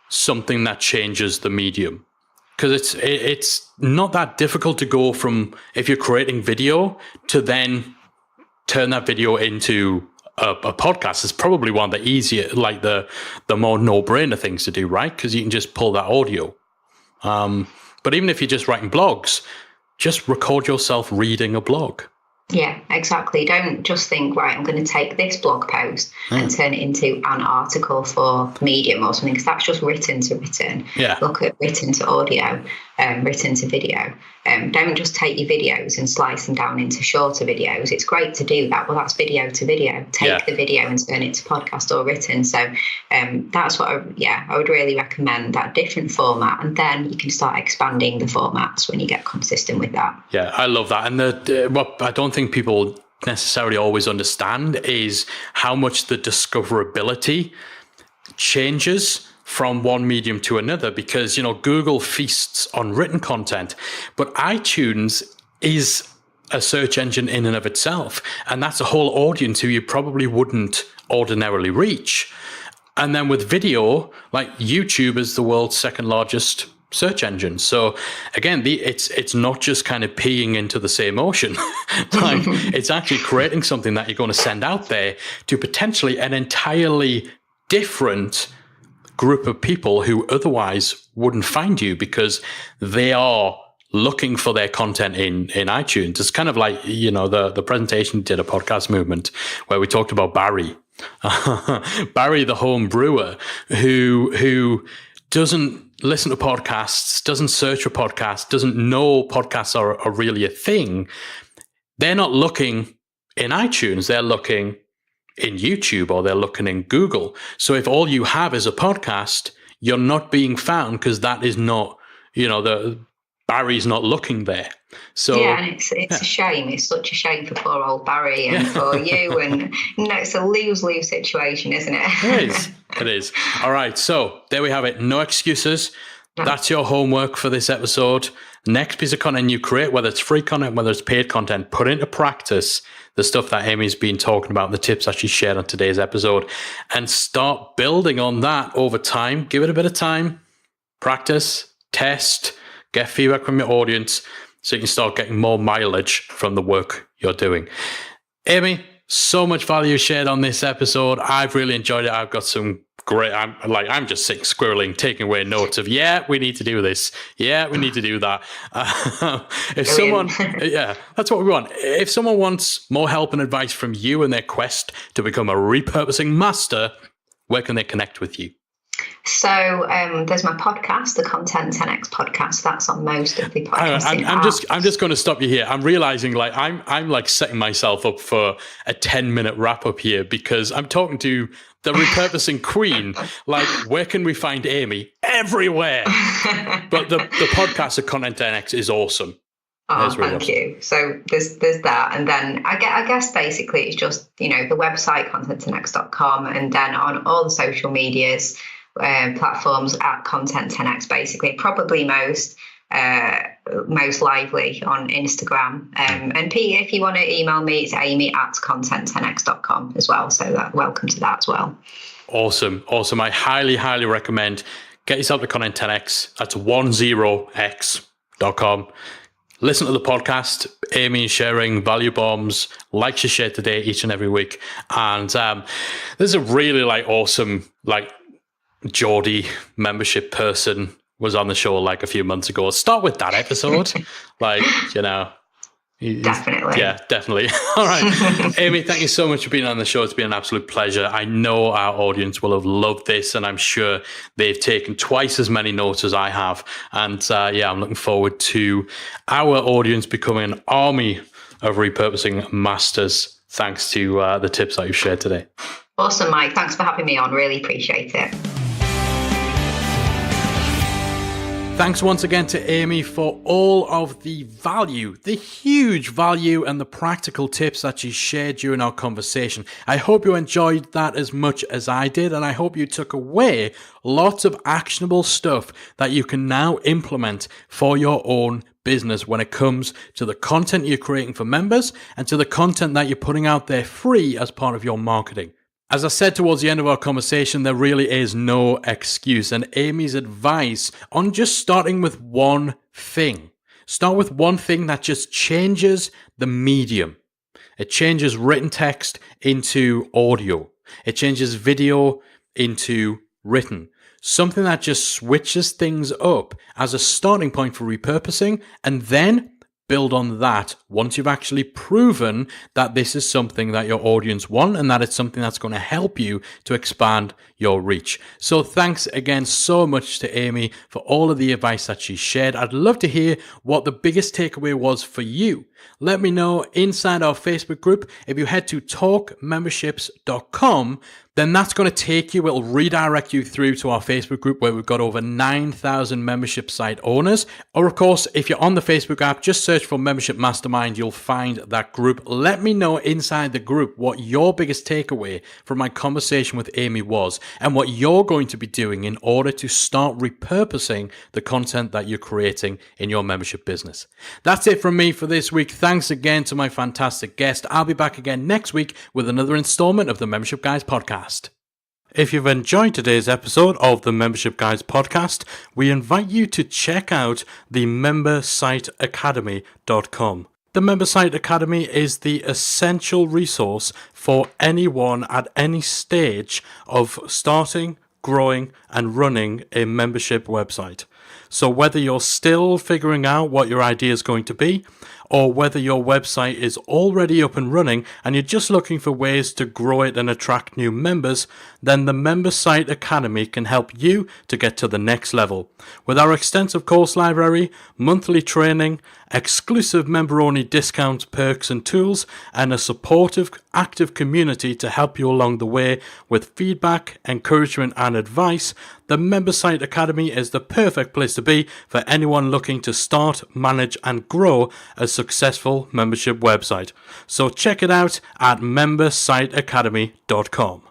something that changes the medium. Because it's not that difficult to go from, if you're creating video, to then turn that video into a podcast. It's probably one of the easier, like the more no-brainer things to do, right? Because you can just pull that audio. But even if you're just writing blogs, just record yourself reading a blog. Yeah, exactly. Don't just think, right, I'm going to take this blog post and turn it into an article for Medium or something, because that's just written to written. Yeah. Look at written to audio. written to video. Don't just take your videos and slice them down into shorter videos. It's great to do that. Well, that's video to video. Take the video and turn it to podcast or written. So that's what I would really recommend, that different format. And then you can start expanding the formats when you get consistent with that. Yeah, I love that. And what I don't think people necessarily always understand is how much the discoverability changes from one medium to another, because Google feasts on written content, but iTunes is a search engine in and of itself, and that's a whole audience who you probably wouldn't ordinarily reach. And then with video, like YouTube is the world's second largest search engine. So again, it's not just kind of peeing into the same ocean. Like, it's actually creating something that you're going to send out there to potentially an entirely different group of people who otherwise wouldn't find you, because they are looking for their content in iTunes. It's kind of like, the presentation did a podcast movement where we talked about Barry, Barry, the home brewer, who doesn't listen to podcasts, doesn't search for podcasts, doesn't know podcasts are really a thing. They're not looking in iTunes. They're looking in YouTube, or they're looking in Google. So if all you have is a podcast, you're not being found, because that is not, the Barry's not looking there. So and it's a shame. It's such a shame for poor old Barry and for you. And it's a lose-lose situation, isn't it? It is. All right. So there we have it. No excuses. That's your homework for this episode. Next piece of content you create, whether it's free content, whether it's paid content, put into practice the stuff that Amy's been talking about, the tips that she shared on today's episode, and start building on that over time. Give it a bit of time, practice, test, get feedback from your audience, so you can start getting more mileage from the work you're doing. Amy, so much value shared on this episode. I've really enjoyed it. I've got some great, I'm just sitting squirreling, taking away notes of, we need to do this. Yeah, we need to do that. If someone, that's what we want. If someone wants more help and advice from you in their quest to become a repurposing master, where can they connect with you? So there's my podcast, the Content 10X podcast. That's on most of the podcasting apps. I'm just going to stop you here. I'm realizing I'm like setting myself up for a 10-minute wrap up here, because I'm talking to the repurposing queen. Like, where can we find Amy? Everywhere. But the podcast, the Content 10X, is awesome. Oh, thank you. So there's that. And then I guess basically it's just, the website, content10x.com, and then on all the social medias, platforms at Content 10X, basically. Probably most lively on Instagram. And Pete, if you want to email me, it's amy@content10x.com as well. So welcome to that as well. Awesome. I highly recommend get yourself to Content 10X. That's 10x.com. Listen to the podcast. Amy is sharing value bombs like she shared today each and every week. And there's a really awesome Geordie membership person was on the show a few months ago. Start with that episode. Definitely. Yeah, definitely. All right. Amy, thank you so much for being on the show. It's been an absolute pleasure. I know our audience will have loved this, and I'm sure they've taken twice as many notes as I have. And I'm looking forward to our audience becoming an army of repurposing masters, thanks to the tips that you've shared today. Awesome, Mike. Thanks for having me on. Really appreciate it. Thanks once again to Amy for all of the value, the huge value, and the practical tips that she shared during our conversation. I hope you enjoyed that as much as I did, and I hope you took away lots of actionable stuff that you can now implement for your own business when it comes to the content you're creating for members and to the content that you're putting out there free as part of your marketing. As I said towards the end of our conversation, there really is no excuse, and Amy's advice on just starting with one thing. Start with one thing that just changes the medium. It changes written text into audio. It changes video into written. Something that just switches things up as a starting point for repurposing, and then build on that once you've actually proven that this is something that your audience want and that it's something that's going to help you to expand your reach. So thanks again so much to Amy for all of the advice that she shared. I'd love to hear what the biggest takeaway was for you. Let me know inside our Facebook group. If you head to talkmemberships.com, then that's going to take you, it'll redirect you through to our Facebook group where we've got over 9,000 membership site owners. Or of course, if you're on the Facebook app, just search for Membership Mastermind, you'll find that group. Let me know inside the group what your biggest takeaway from my conversation with Amy was and what you're going to be doing in order to start repurposing the content that you're creating in your membership business. That's it from me for this week. Thanks again to my fantastic guest. I'll be back again next week with another installment of the Membership Guys podcast. If you've enjoyed today's episode of the Membership Guys podcast, we invite you to check out the membersiteacademy.com. The Member Site Academy is the essential resource for anyone at any stage of starting, growing, and running a membership website. So whether you're still figuring out what your idea is going to be, or whether your website is already up and running and you're just looking for ways to grow it and attract new members, then the Member Site Academy can help you to get to the next level. With our extensive course library, monthly training, exclusive member-only discounts, perks and tools, and a supportive, active community to help you along the way with feedback, encouragement and advice, the Member Site Academy is the perfect place to be for anyone looking to start, manage and grow a successful membership website. So check it out at membersiteacademy.com.